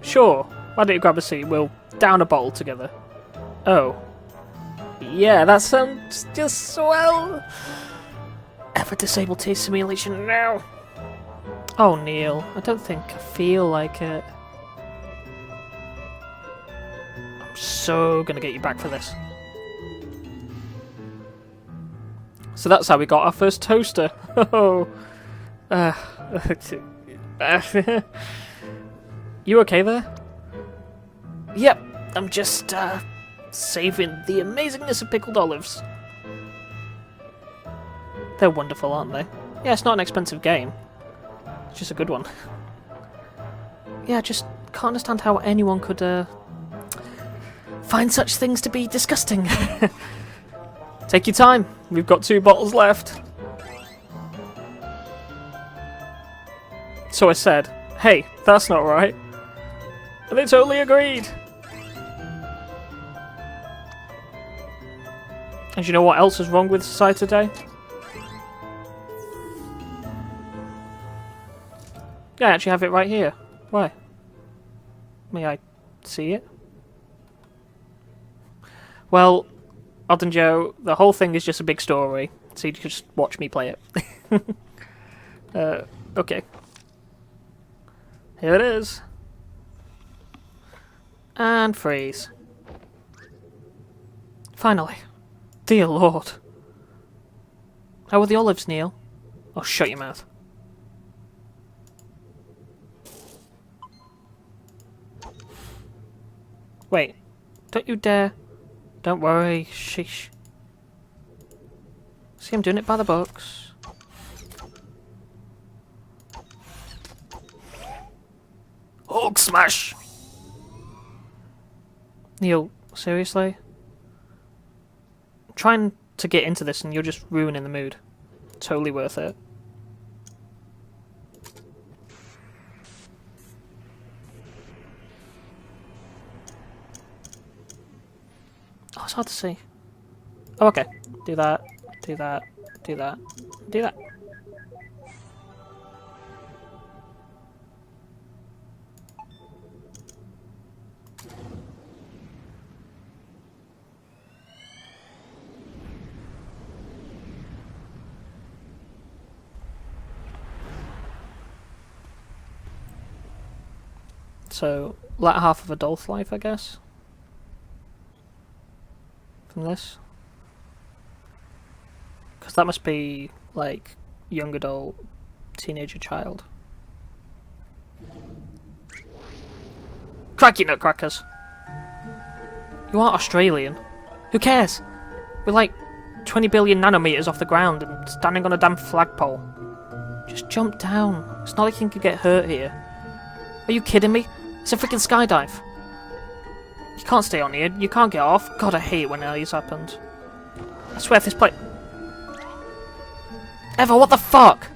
[SPEAKER 1] Sure. Why don't you grab a seat? We'll down a bottle together. Oh. Yeah, that sounds just swell. Ever disabled taste simulation now? Oh, Neil, I don't think I feel like it. I'm so gonna get you back for this. So that's how we got our first toaster. Oh. You okay there? Yep, I'm just, saving the amazingness of pickled olives. They're wonderful, aren't they? Yeah, it's not an expensive game. It's just a good one. Yeah, I just can't understand how anyone could, find such things to be disgusting. Take your time. We've got 2 bottles left. So I said, hey, that's not right. And they totally agreed. And you know what else is wrong with society today? Yeah, I actually have it right here. Why? May I see it? Well, Elton Joe, the whole thing is just a big story, so you just watch me play it. Okay. Here it is. And freeze. Finally. Dear Lord. How are the olives, Neil? Oh, shut your mouth. Wait. Don't you dare. Don't worry. Sheesh. See, I'm doing it by the books. Hulk smash! Neil, seriously? I'm trying to get into this and you're just ruining the mood. Totally worth it. Oh, it's hard to see. Oh, okay. Do that, do that, do that, do that. So, latter half of adult life, I guess. From this. Because that must be, like, young adult, teenager, child. Cracky nutcrackers! You aren't Australian. Who cares? We're like 20 billion nanometers off the ground and standing on a damn flagpole. Just jump down. It's not like you can get hurt here. Are you kidding me? It's a freaking skydive. You can't stay on here. You can't get off. God, I hate when these happens. I swear if this place... Eva, what the fuck?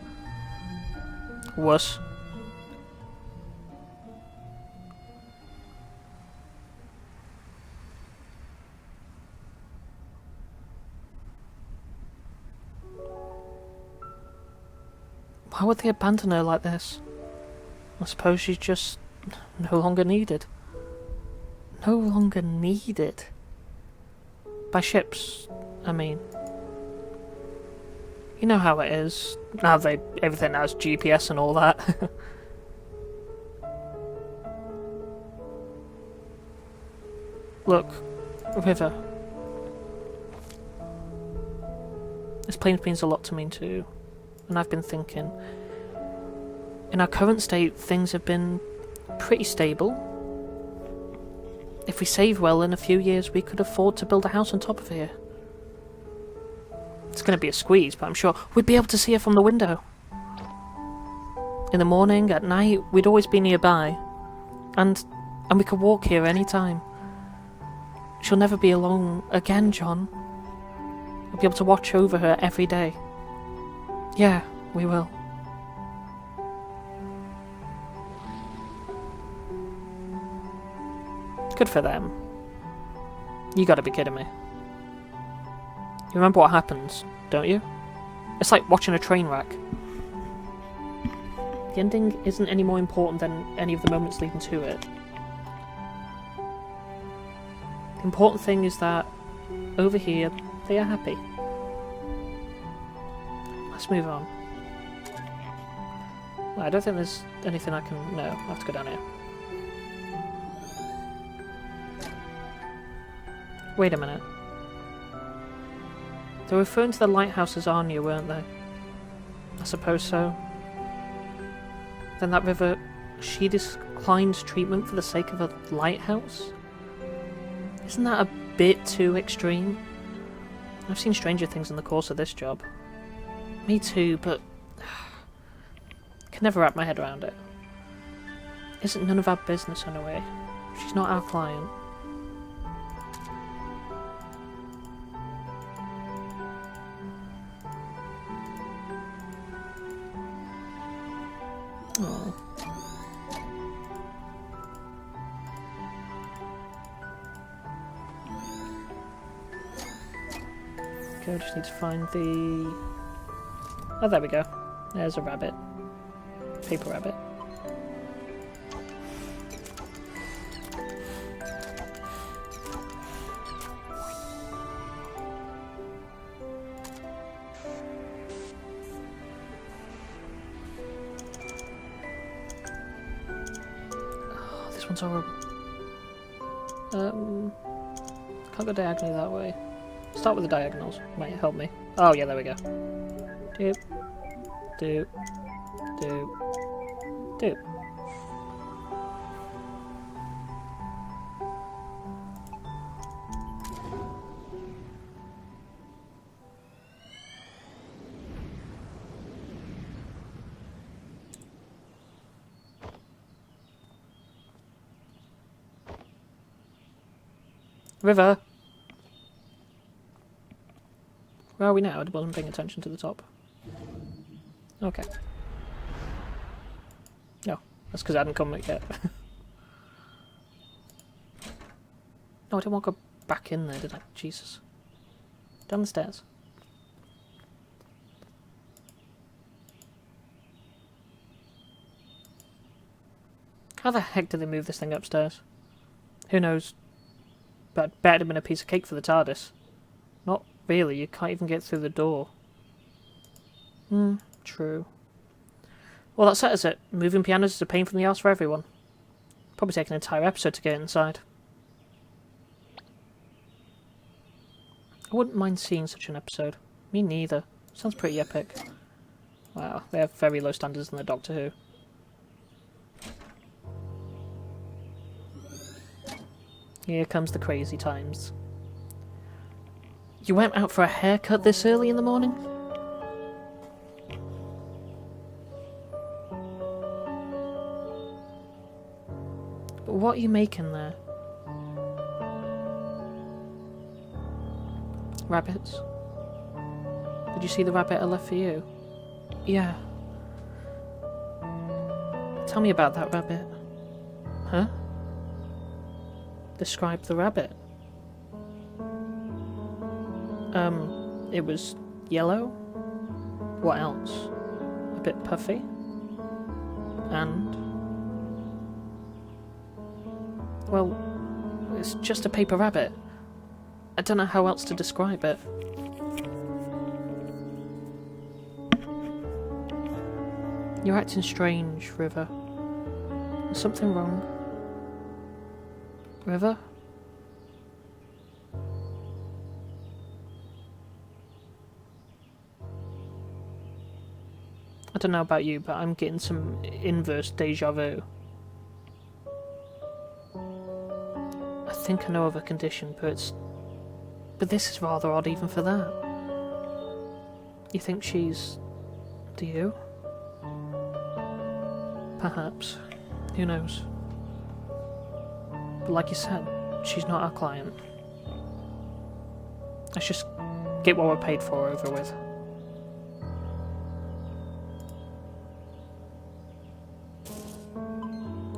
[SPEAKER 1] Worse. Why would they abandon her like this? I suppose she's just no longer needed. No longer needed. By ships, I mean. You know how it is. Now everything has GPS and all that. Look, River. This place means a lot to me too. And I've been thinking, in our current state, things have been pretty stable. If we save well, in a few years we could afford to build a house on top of here. It's going to be a squeeze, but I'm sure we'd be able to see her from the window. In the morning, at night, we'd always be nearby. And we could walk here any time. She'll never be alone again, John. We'll be able to watch over her every day. Yeah, we will. Good for them. You gotta be kidding me. You remember what happens, don't you? It's like watching a train wreck. The ending isn't any more important than any of the moments leading to it. The important thing is that, over here, they are happy. Let's move on. Well, I don't think there's anything I can... No, I have to go down here. Wait a minute. They were referring to the lighthouse as Arnia, weren't they? I suppose so. Then that river... She declined treatment for the sake of a lighthouse? Isn't that a bit too extreme? I've seen stranger things in the course of this job. Me too, but... can never wrap my head around it. Isn't none of our business in a way. She's not our client. Oh. Okay, I just need to find the... Oh, there we go. There's a rabbit. Paper rabbit. Oh, this one's horrible. Can't go diagonally that way. Start with the diagonals. Might help me. Oh yeah, there we go. Doop. Doop. Doop. Doop. River! Where are we now? I wasn't paying attention to the top. Okay. No, that's because I hadn't come yet. No, I didn't want to go back in there, did I? Jesus. Down the stairs. How the heck did they move this thing upstairs? Who knows? But I bet it'd been a piece of cake for the TARDIS. Not really, you can't even get through the door. True. Well, that settles it. Moving pianos is a pain from the arse for everyone. Probably take an entire episode to get inside. I wouldn't mind seeing such an episode. Me neither. Sounds pretty epic. Wow, they have very low standards in the Doctor Who. Here comes the crazy times. You went out for a haircut this early in the morning? What are you making there? Rabbits? Did you see the rabbit I left for you? Yeah. Tell me about that rabbit. Huh? Describe the rabbit. It was yellow. What else? A bit puffy. And... well, it's just a paper rabbit. I don't know how else to describe it. You're acting strange, River. Is something wrong? River? I don't know about you, but I'm getting some inverse deja vu. I think I know of a condition, but this is rather odd even for that. You think she's... do you? Perhaps. Who knows? But like you said, she's not our client. Let's just get what we're paid for over with.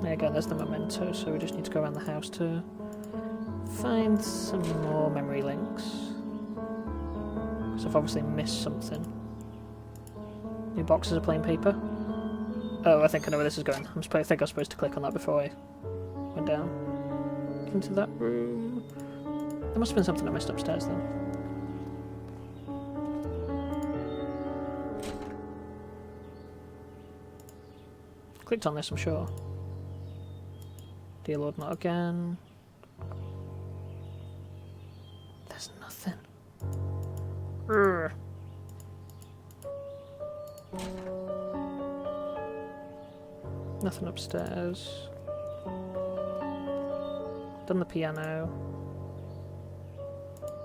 [SPEAKER 1] There you go, there's the memento, so we just need to go around the house to find some more memory links. Because I've obviously missed something. New boxes of plain paper. Oh, I think I know where this is going. I think I was supposed to click on that before I went down. Into that room. There must have been something I missed upstairs then. Clicked on this, I'm sure. Dear Lord, not again. There's nothing. Urgh. Nothing upstairs. Done the piano.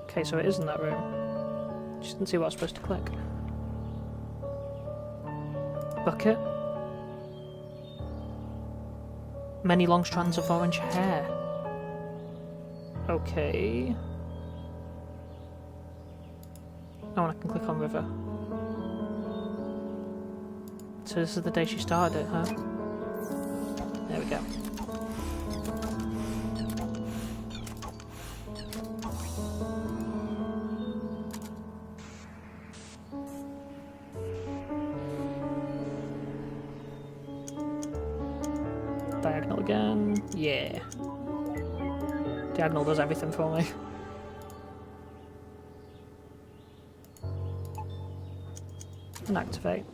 [SPEAKER 1] Okay, so it is in that room. Just didn't see what I was supposed to click. Bucket. Many long strands of orange hair. Okay. Oh, and I can click on river. So this is the day she started it, huh? There we go. Diagonal again. Yeah. Diagonal does everything for me. And activate.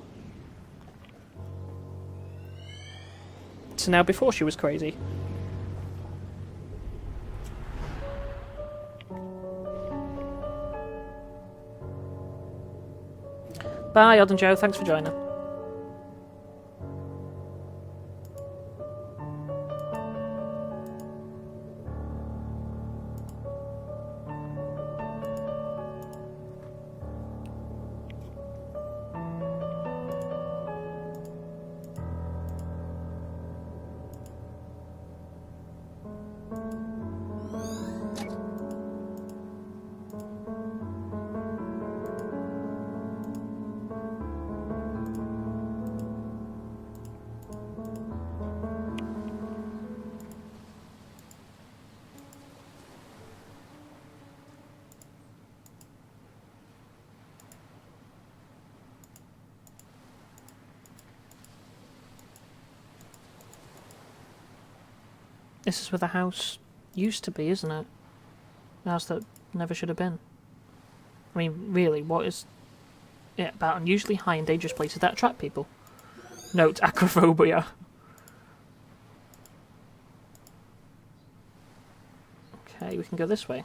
[SPEAKER 1] So now before she was crazy. Bye, Odd and Joe. Thanks for joining. This is where the house used to be, isn't it? The house that never should have been. I mean, really, what is it about unusually high and dangerous places that attract people? Note, acrophobia. Okay, we can go this way.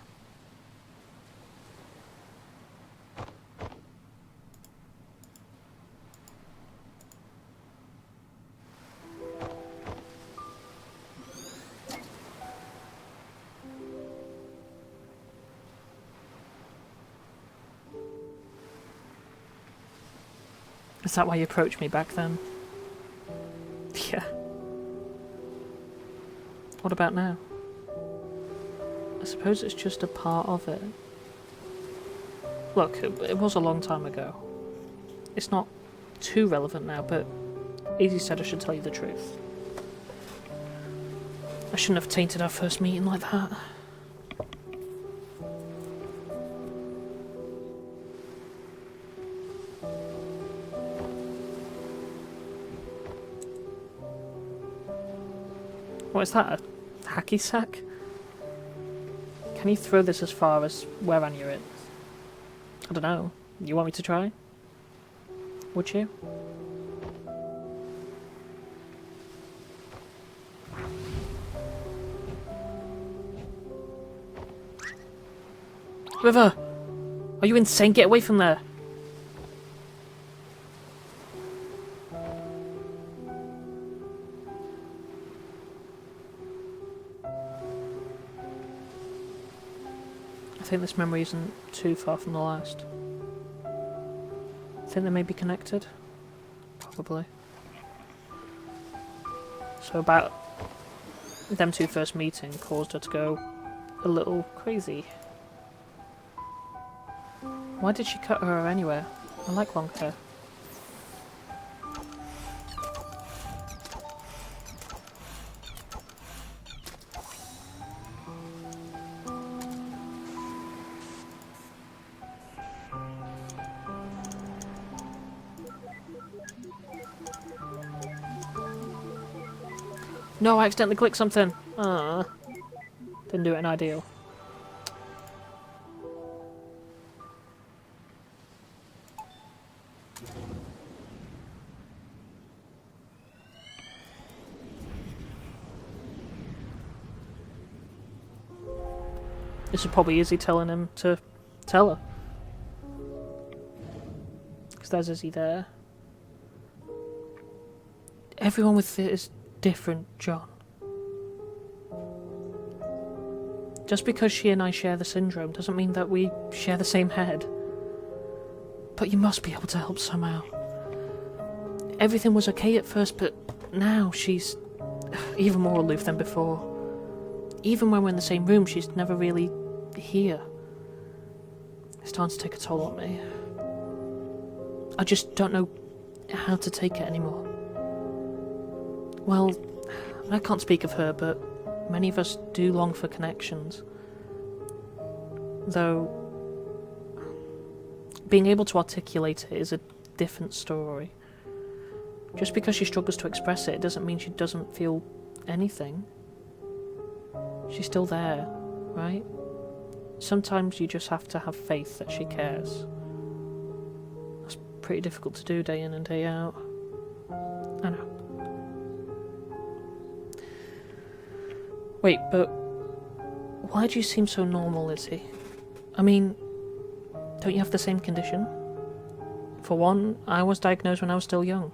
[SPEAKER 1] Is that why you approached me back then? Yeah. What about now? I suppose it's just a part of it. Look, it was a long time ago. It's not too relevant now, but Easy said I should tell you the truth. I shouldn't have tainted our first meeting like that. What is that, a hacky sack? Can you throw this as far as where I knew it? I don't know. You want me to try? Would you? River! Are you insane? Get away from there! I think this memory isn't too far from the last. Think they may be connected? Probably. So about them two first meeting caused her to go a little crazy. Why did she cut her hair anyway? I like long hair. No, I accidentally clicked something. Didn't do it in ideal. This is probably Izzy telling him to tell her. Because there's Izzy there. Everyone with it is different, John. Just because she and I share the syndrome doesn't mean that we share the same head. But you must be able to help somehow. Everything was okay at first, but now she's even more aloof than before. Even when we're in the same room, she's never really here. It's starting to take a toll on me. I just don't know how to take it anymore. Well, I can't speak of her, but many of us do long for connections. Though, being able to articulate it is a different story. Just because she struggles to express it, doesn't mean she doesn't feel anything. She's still there, right? Sometimes you just have to have faith that she cares. That's pretty difficult to do day in and day out. I know. Wait, but why do you seem so normal, Lizzie? I mean, don't you have the same condition? For one, I was diagnosed when I was still young.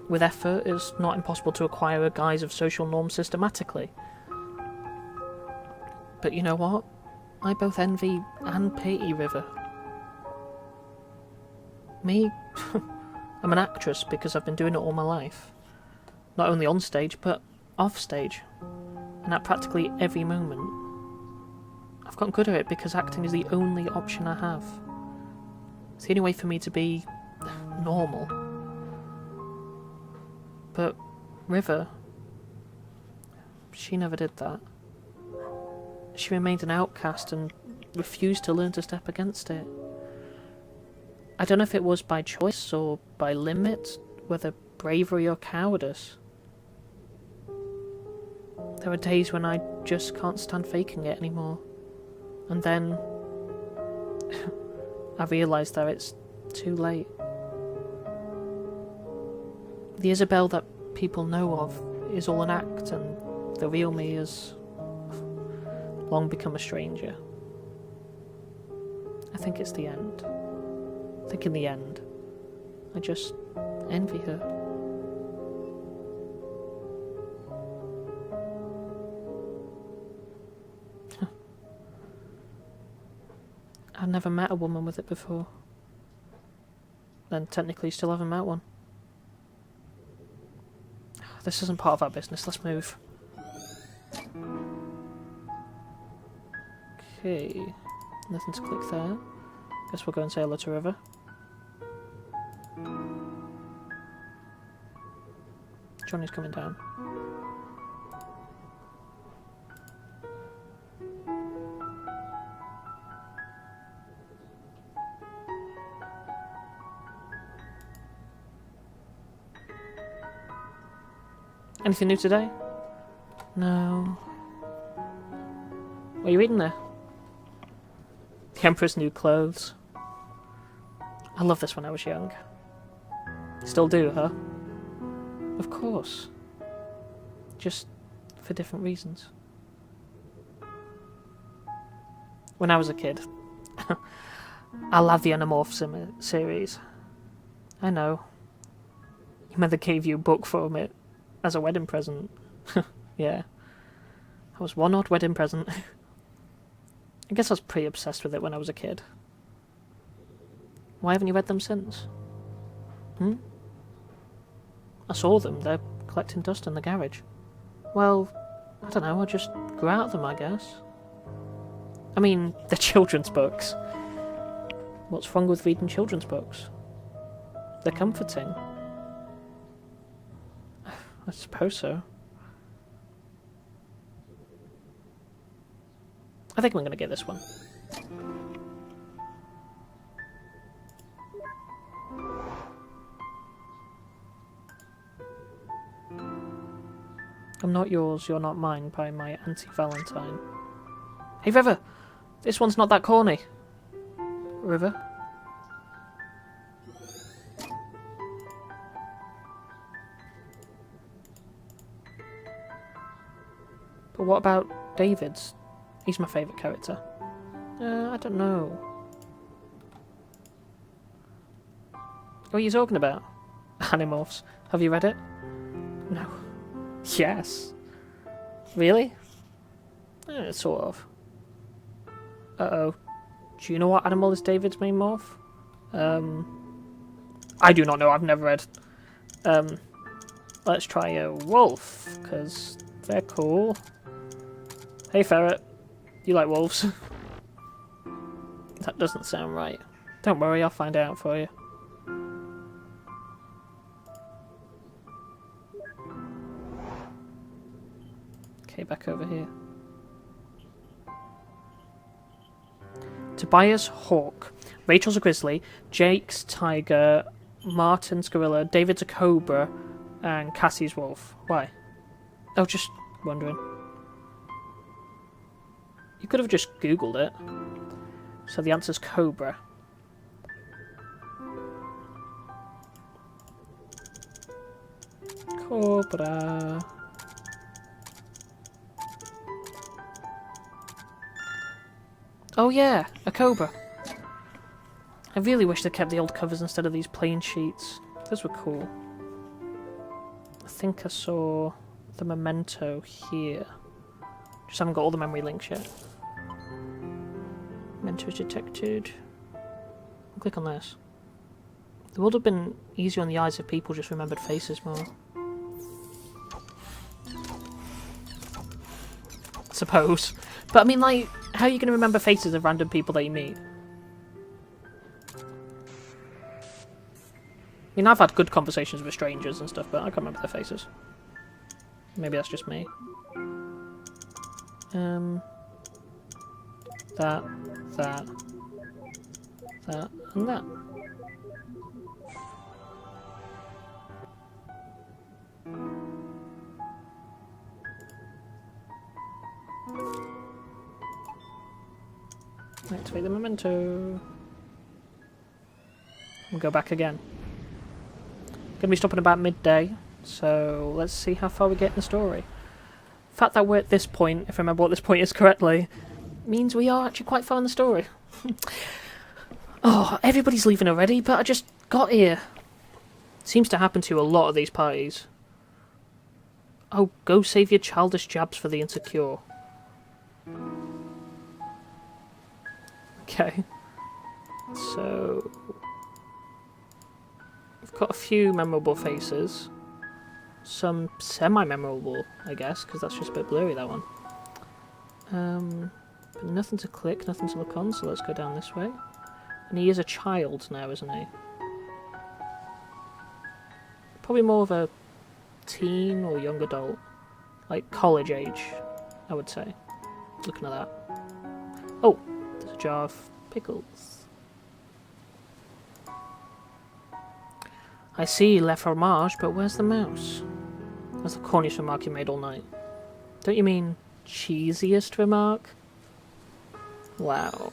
[SPEAKER 1] With effort, it's not impossible to acquire a guise of social norms systematically. But you know what? I both envy and pity River. Me? I'm an actress because I've been doing it all my life. Not only on stage, but off stage. And at practically every moment. I've gotten good at it because acting is the only option I have. It's the only way for me to be normal. But River, she never did that. She remained an outcast and refused to learn to step against it. I don't know if it was by choice or by limit, whether bravery or cowardice. There are days when I just can't stand faking it anymore. And then I realise that it's too late. The Isabel that people know of is all an act, and the real me has long become a stranger. I think it's the end. I think in the end, I just envy her. I've never met a woman with it before. Then technically you still haven't met one. This isn't part of our business, let's move. Okay, nothing to click there. Guess we'll go and say hello to River. Johnny's coming down. Anything new today? No. What are you reading there? The Emperor's New Clothes. I loved this when I was young. Still do, huh? Of course. Just for different reasons. When I was a kid, I loved the Animorphs series. I know. Your mother gave you a book from it as a wedding present. Yeah. That was one odd wedding present. I guess I was pretty obsessed with it when I was a kid. Why haven't you read them since? I saw them. They're collecting dust in the garage. Well, I don't know. I just grew out of them, I guess. I mean, they're children's books. What's wrong with reading children's books? They're comforting. I suppose so. I think I'm going to get this one. I'm Not Yours, You're Not Mine by my Auntie Valentine. Hey River! This one's not that corny. River? But what about David's? He's my favourite character. I don't know. What are you talking about? Animorphs. Have you read it? No. Yes. Really? Sort of. Uh-oh. Do you know what animal is David's main morph? I do not know, I've never read. Let's try a wolf, because they're cool. Hey ferret, you like wolves? That doesn't sound right. Don't worry, I'll find out for you. back over here. Tobias Hawk. Rachel's a grizzly. Jake's tiger. Martin's gorilla. David's a cobra. And Cassie's wolf. Why? Oh, just wondering. You could have just Googled it. So the answer's cobra. Cobra. Oh yeah, a cobra. I really wish they kept the old covers instead of these plain sheets. Those were cool. I think I saw the memento here. Just haven't got all the memory links yet. Memento is detected. I'll click on this. It would have been easier on the eyes if people just remembered faces more. Suppose. But I mean, like, how are you going to remember faces of random people that you meet? I mean, I've had good conversations with strangers and stuff, but I can't remember their faces. Maybe that's just me. That, and that. Activate the memento. We'll go back again. Gonna be stopping about midday, so let's see how far we get in the story. The fact that we're at this point, if I remember what this point is correctly, means we are actually quite far in the story. Oh, everybody's leaving already, but I just got here. Seems to happen to a lot of these parties. Oh, go save your childish jabs for the insecure. Okay. So we've got a few memorable faces. Some semi-memorable, I guess, because that's just a bit blurry, that one. But nothing to click, nothing to look on, so let's go down this way. And he is a child now, isn't he? Probably more of a teen or young adult. Like college age, I would say. Looking at that. Oh, there's a jar of pickles. I see Le Fromage, but where's the mouse? That's the corniest remark you made all night. Don't you mean cheesiest remark? Wow.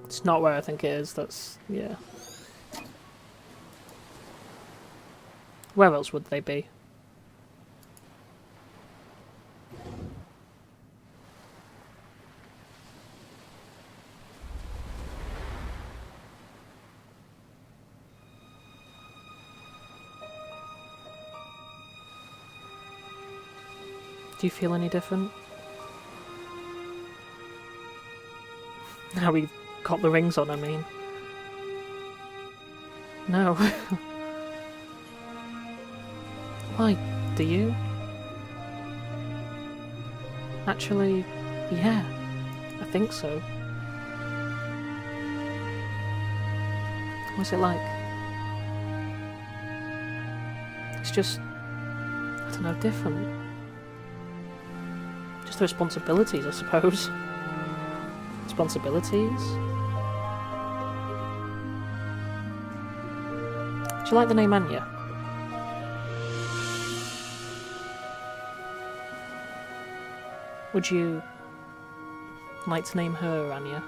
[SPEAKER 1] It's not where I think it is, that's... yeah. Where else would they be? Do you feel any different? Now we've got the rings on, I mean. No. Why, do you? Actually, yeah, I think so. What's it like? It's just, I don't know, different. Just the responsibilities, I suppose. Responsibilities? Do you like the name Anya? Would you like to name her Anya?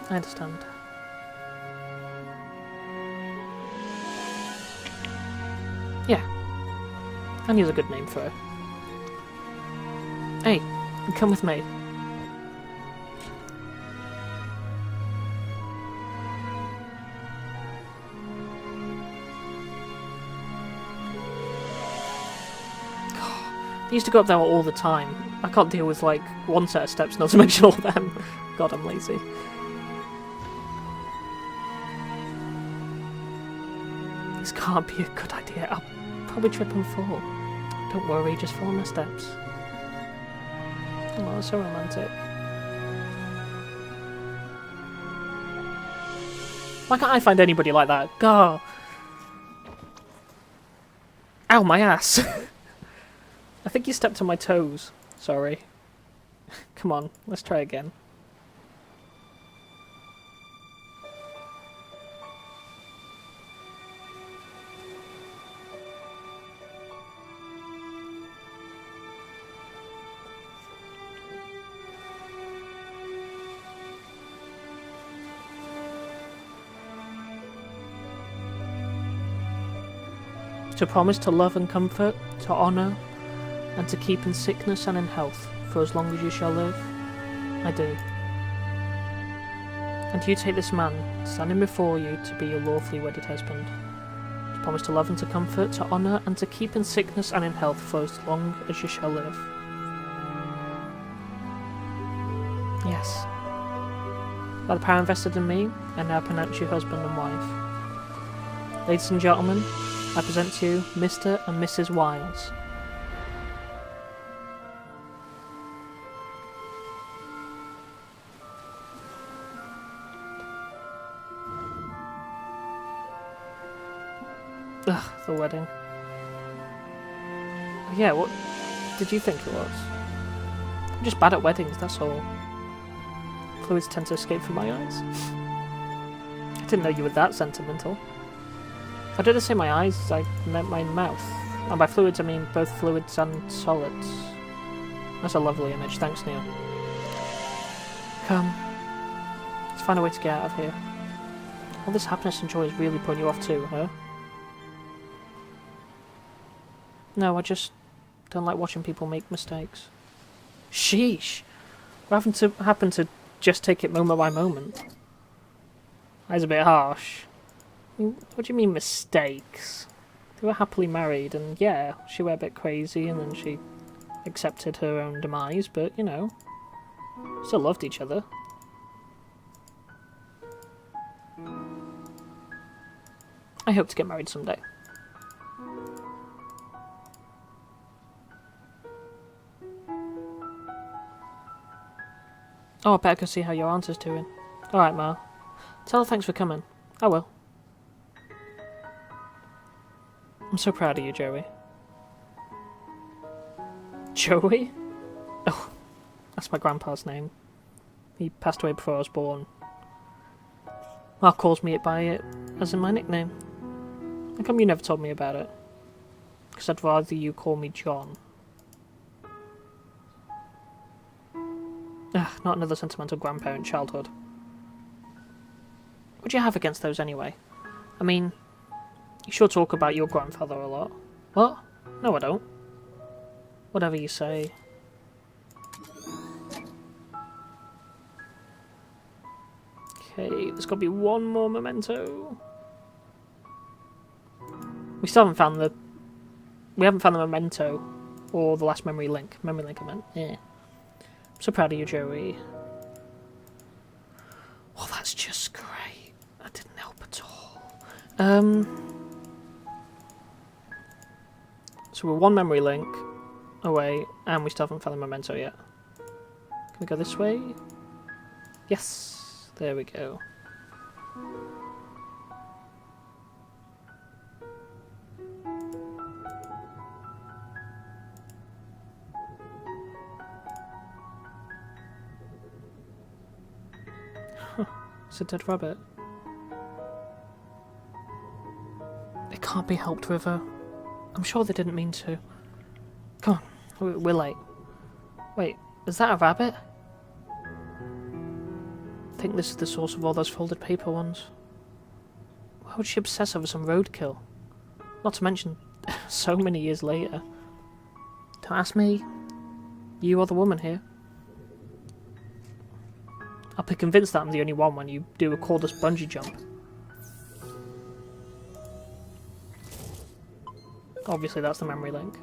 [SPEAKER 1] I understand. Yeah. Anya's a good name for her. Hey, come with me. I used to go up there all the time. I can't deal with, like, one set of steps, not to mention all of them. God, I'm lazy. This can't be a good idea. I'll probably trip and fall. Don't worry, just follow my steps. Oh, that's so romantic. Why can't I find anybody like that? God. Ow, my ass. I think you stepped on my toes. Sorry. Come on, let's try again. To promise to love and comfort, to honour, and to keep in sickness and in health, for as long as you shall live. I do. And you take this man, standing before you, to be your lawfully wedded husband. To promise to love and to comfort, to honour, and to keep in sickness and in health, for as long as you shall live. Yes. By the power invested in me, I now pronounce you husband and wife. Ladies and gentlemen, I present to you Mr. and Mrs. Wiles. Ugh, the wedding. Yeah, what did you think it was? I'm just bad at weddings, that's all. Fluids tend to escape from my eyes. I didn't know you were that sentimental. I didn't say my eyes, I meant my mouth. And by fluids I mean both fluids and solids. That's a lovely image, thanks Neil. Come, let's find a way to get out of here. All this happiness and joy is really putting you off too, huh? No, I just don't like watching people make mistakes. Sheesh! What happened to just take it moment by moment? That's a bit harsh. What do you mean mistakes? They were happily married, and yeah, she went a bit crazy, and then she accepted her own demise, but, you know, still loved each other. I hope to get married someday. Oh, I better go see how your aunt is doing. Alright, Ma. Tell her thanks for coming. I will. I'm so proud of you, Joey. Joey? Oh, that's my grandpa's name. He passed away before I was born. Ma calls me by it as in my nickname. How come you never told me about it? Because I'd rather you call me John. Ugh, not another sentimental grandparent childhood. What do you have against those anyway? I mean, you sure talk about your grandfather a lot. What? No, I don't. Whatever you say. Okay, there's got to be one more memento. We still haven't found the... We haven't found the memento. Or the last memory link. Memory link, I meant. Yeah. I'm so proud of you, Joey. Oh, that's just great. That didn't help at all. So we're one memory link away, and we still haven't found the memento yet. Can we go this way? Yes! There we go. It's a dead rabbit. It can't be helped, River. I'm sure they didn't mean to. Come on, we're late. Wait, is that a rabbit? I think this is the source of all those folded paper ones. Why would she obsess over some roadkill? Not to mention, so many years later. Don't ask me. You are the woman here. I'll be convinced that I'm the only one when you do a cordless bungee jump. Obviously that's the memory link.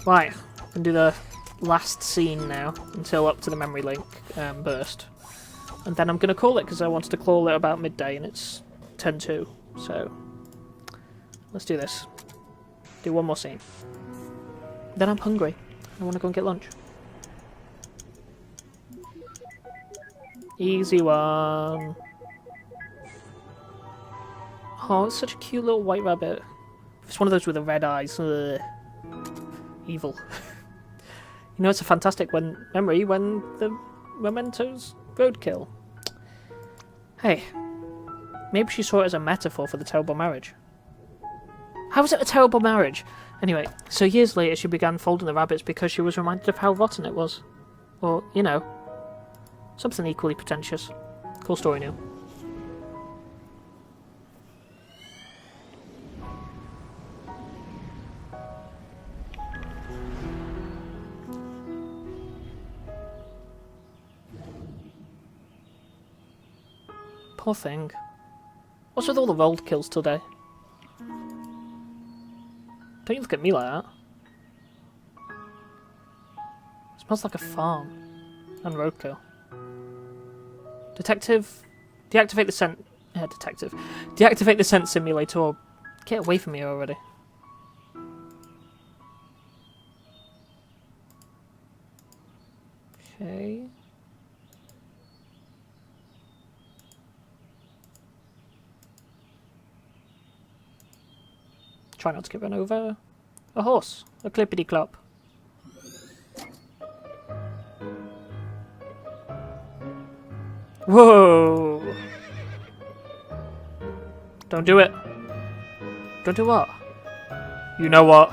[SPEAKER 1] Right, we can do the last scene now, until up to the memory link burst. And then I'm going to call it, because I wanted to call it about midday, and it's 10:02, so let's do this. Do one more scene. Then I'm hungry. I want to go and get lunch. Easy one. Oh, it's such a cute little white rabbit. It's one of those with the red eyes. Ugh. Evil. You know, it's a fantastic memory when the mementos roadkill. Hey, maybe she saw it as a metaphor for the terrible marriage. How is it a terrible marriage? Anyway, so years later she began folding the rabbits because she was reminded of how rotten it was. Or, you know, something equally pretentious. Cool story, Neil. Poor thing. What's with all the road kills today? Don't you look at me like that. It smells like a farm. And roadkill. Detective... Deactivate the scent... detective. Deactivate the scent simulator or... Get away from me already. Okay... Try not to get run over. A horse. A clippity-clop. Whoa! Don't do it. Don't do what? You know what?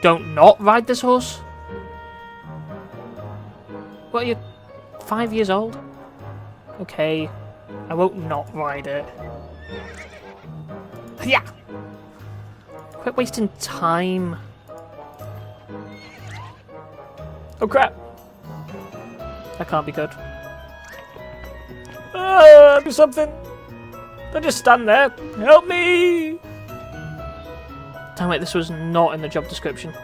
[SPEAKER 1] Don't not ride this horse? What, are you 5 years old? Okay. I won't not ride it. Yeah! Quit wasting time. Oh crap! That can't be good. Do something! Don't just stand there! Help me! Damn it, this was not in the job description.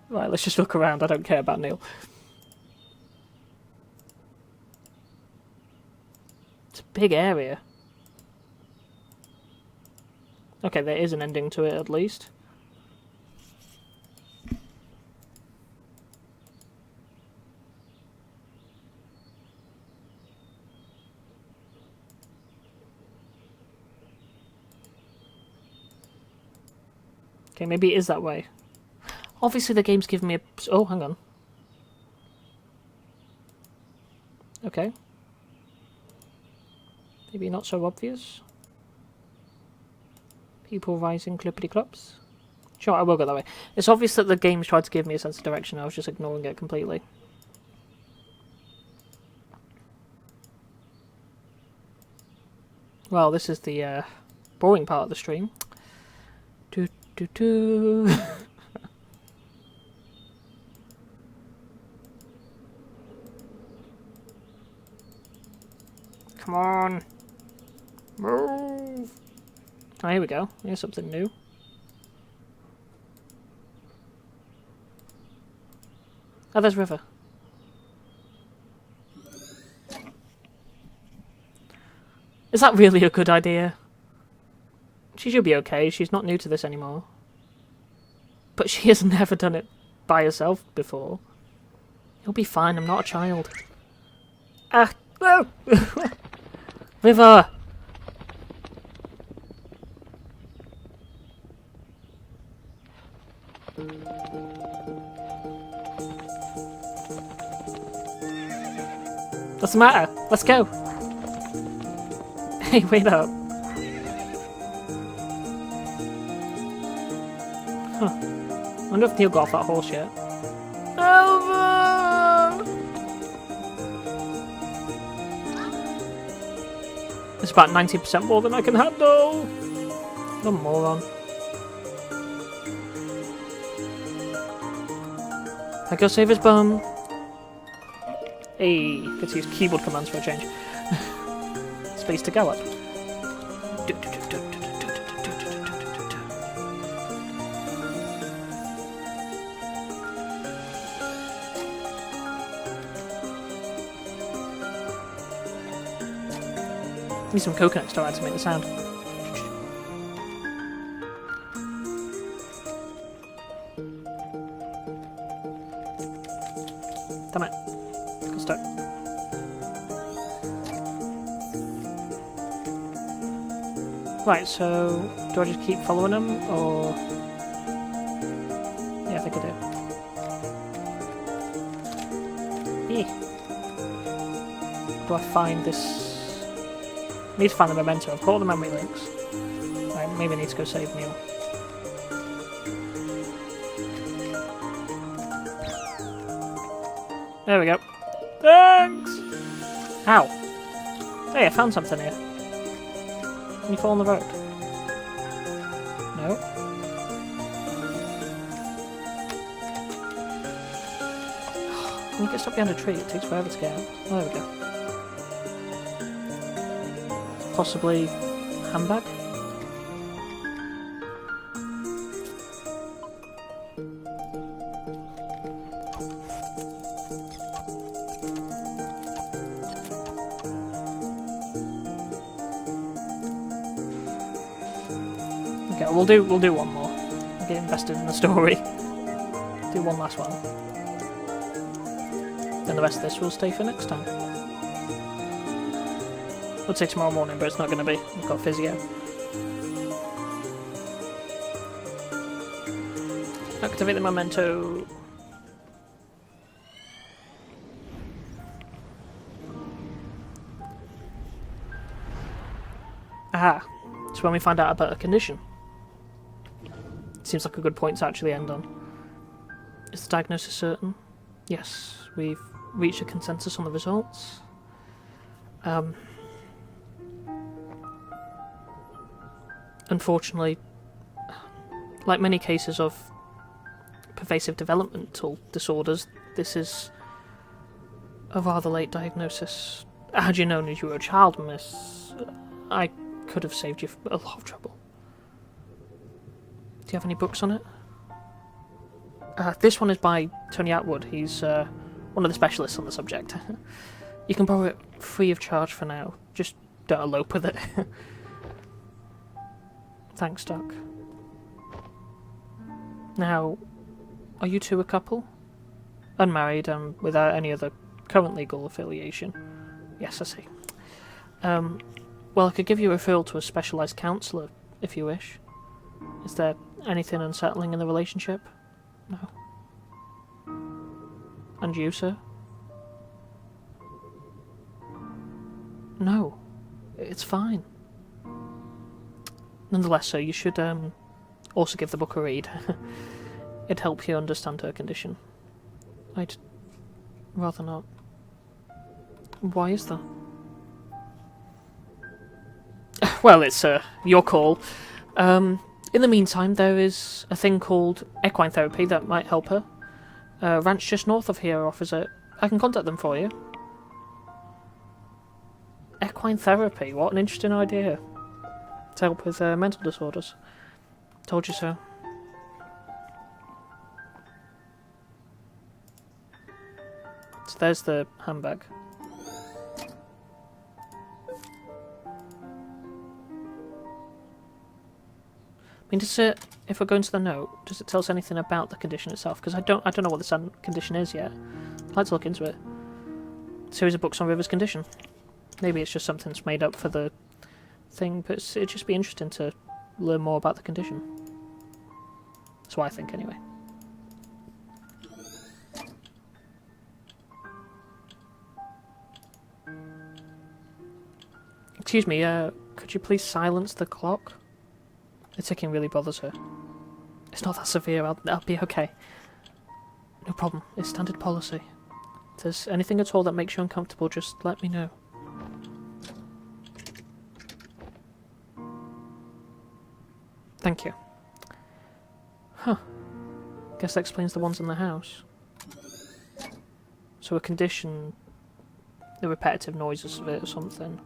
[SPEAKER 1] Right, let's just look around. I don't care about Neil. It's a big area. Okay, there is an ending to it at least. Okay, maybe it is that way. Obviously the game's giving me a... Oh, hang on. Okay. Maybe not so obvious. People rising clippity-clops. Sure, I will go that way. It's obvious that the game's tried to give me a sense of direction. I was just ignoring it completely. Well, this is the boring part of the stream. Do. Come on. Move. Oh, here we go. Here's something new. Oh, there's River. Is that really a good idea? She should be okay. She's not new to this anymore. But she has never done it by herself before. You'll be fine. I'm not a child. Ah! No! River! What's the matter? Let's go! Hey, wait up. Huh. I wonder if Neil got off that horse yet. Over! It's about 90% more than I can handle. What a moron. I go save his bum. Hey, get to use keyboard commands for a change. Space to go up. Need some coconut to add to make the sound. Damn it. Got stuck. Right, so do I just keep following him, or... Yeah, I think I do. Eh. Do I find this... I need to find the memento. I've got all the memory links. Right, maybe I need to go save Neil. There we go. Thanks! Ow. Hey, I found something here. Can you fall on the road? No? When you get stuck behind a tree, it takes forever to get out. Oh, there we go. Possibly handbag? Okay, we'll do one more. Get invested in the story. Do one last one. Then the rest of this will stay for next time. I'd say tomorrow morning, but it's not going to be. I've got physio. Activate the memento. Aha. It's when we find out about a condition. Seems like a good point to actually end on. Is the diagnosis certain? Yes, we've reached a consensus on the results. Unfortunately, like many cases of pervasive developmental disorders, this is a rather late diagnosis. Had you known as you were a child, miss, I could have saved you a lot of trouble. Do you have any books on it? This one is by Tony Atwood. He's one of the specialists on the subject. You can borrow it free of charge for now. Just don't elope with it. Thanks, Doc. Now, are you two a couple? Unmarried and without any other current legal affiliation? Yes, I see. Well, I could give you a referral to a specialised counsellor, if you wish. Is there anything unsettling in the relationship? No. And you, sir? No. It's fine. Nonetheless, sir, you should also give the book a read. It'd help you understand her condition. I'd rather not. Why is that? Well, it's your call. In the meantime, there is a thing called equine therapy that might help her. A ranch just north of here offers it. I can contact them for you. Equine therapy? What an interesting idea. To help with mental disorders. Told you so. So there's the handbag. I mean, does it, if we're going to the note, does it tell us anything about the condition itself? Because I don't know what this condition is yet. I'd like to look into it. Series of books on River's condition. Maybe it's just something that's made up for the thing, but it'd just be interesting to learn more about the condition. That's what I think, anyway. Excuse me, could you please silence the clock? The ticking really bothers her. It's not that severe, I'll be okay. No problem, it's standard policy. If there's anything at all that makes you uncomfortable, just let me know. Thank you. Huh. Guess that explains the ones in the house. So a condition, the repetitive noises of it or something.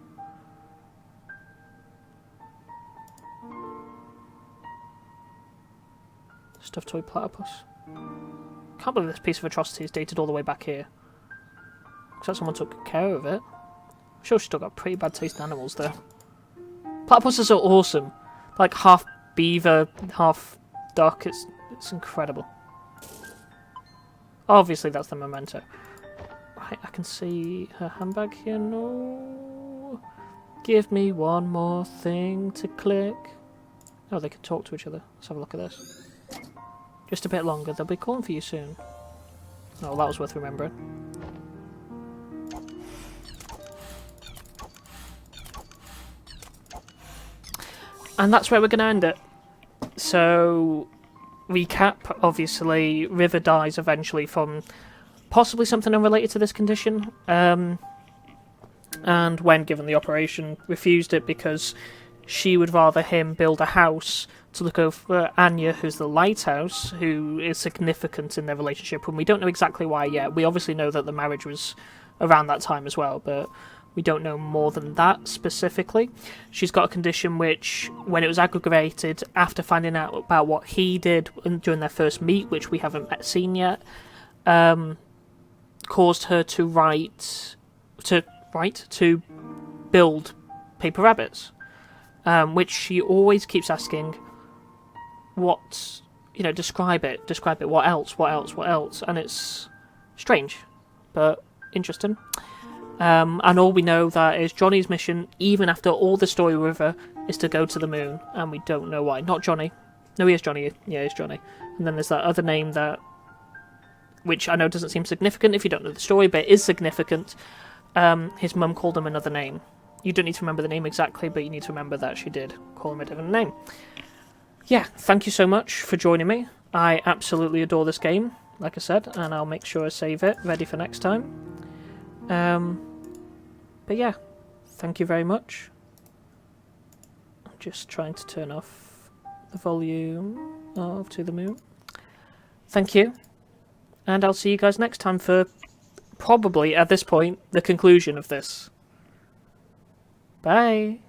[SPEAKER 1] Stuffed toy platypus. Can't believe this piece of atrocity is dated all the way back here. Looks like someone took care of it. I'm sure she's still got pretty bad taste in animals though. Platypuses are awesome. Like half beaver, half duck. It's incredible. Obviously, that's the memento. Right, I can see her handbag here. No. Give me one more thing to click. Oh, they can talk to each other. Let's have a look at this. Just a bit longer. They'll be calling for you soon. Oh, that was worth remembering. And that's where we're going to end it. So, recap, obviously, River dies eventually from possibly something unrelated to this condition. And when given the operation, refused it because she would rather him build a house to look over Anya, who's the lighthouse, who is significant in their relationship. And we don't know exactly why yet. We obviously know that the marriage was around that time as well, but we don't know more than that specifically. She's got a condition which, when it was aggravated after finding out about what he did during their first meet, which we haven't seen yet, caused her to build paper rabbits, which she always keeps asking, what, describe it, what else, and it's strange, but interesting. And all we know that is Johnny's mission, even after all the story with her, is to go to the moon, and we don't know why. Not Johnny. No, he is Johnny. Yeah, he's Johnny. And then there's that other name which I know doesn't seem significant if you don't know the story, but it is significant. His mum called him another name. You don't need to remember the name exactly, but you need to remember that she did call him a different name. Yeah, thank you so much for joining me. I absolutely adore this game, like I said, and I'll make sure I save it, ready for next time. But yeah, thank you very much. I'm just trying to turn off the volume of To the Moon. Thank you, and I'll see you guys next time for probably, at this point, the conclusion of this. Bye!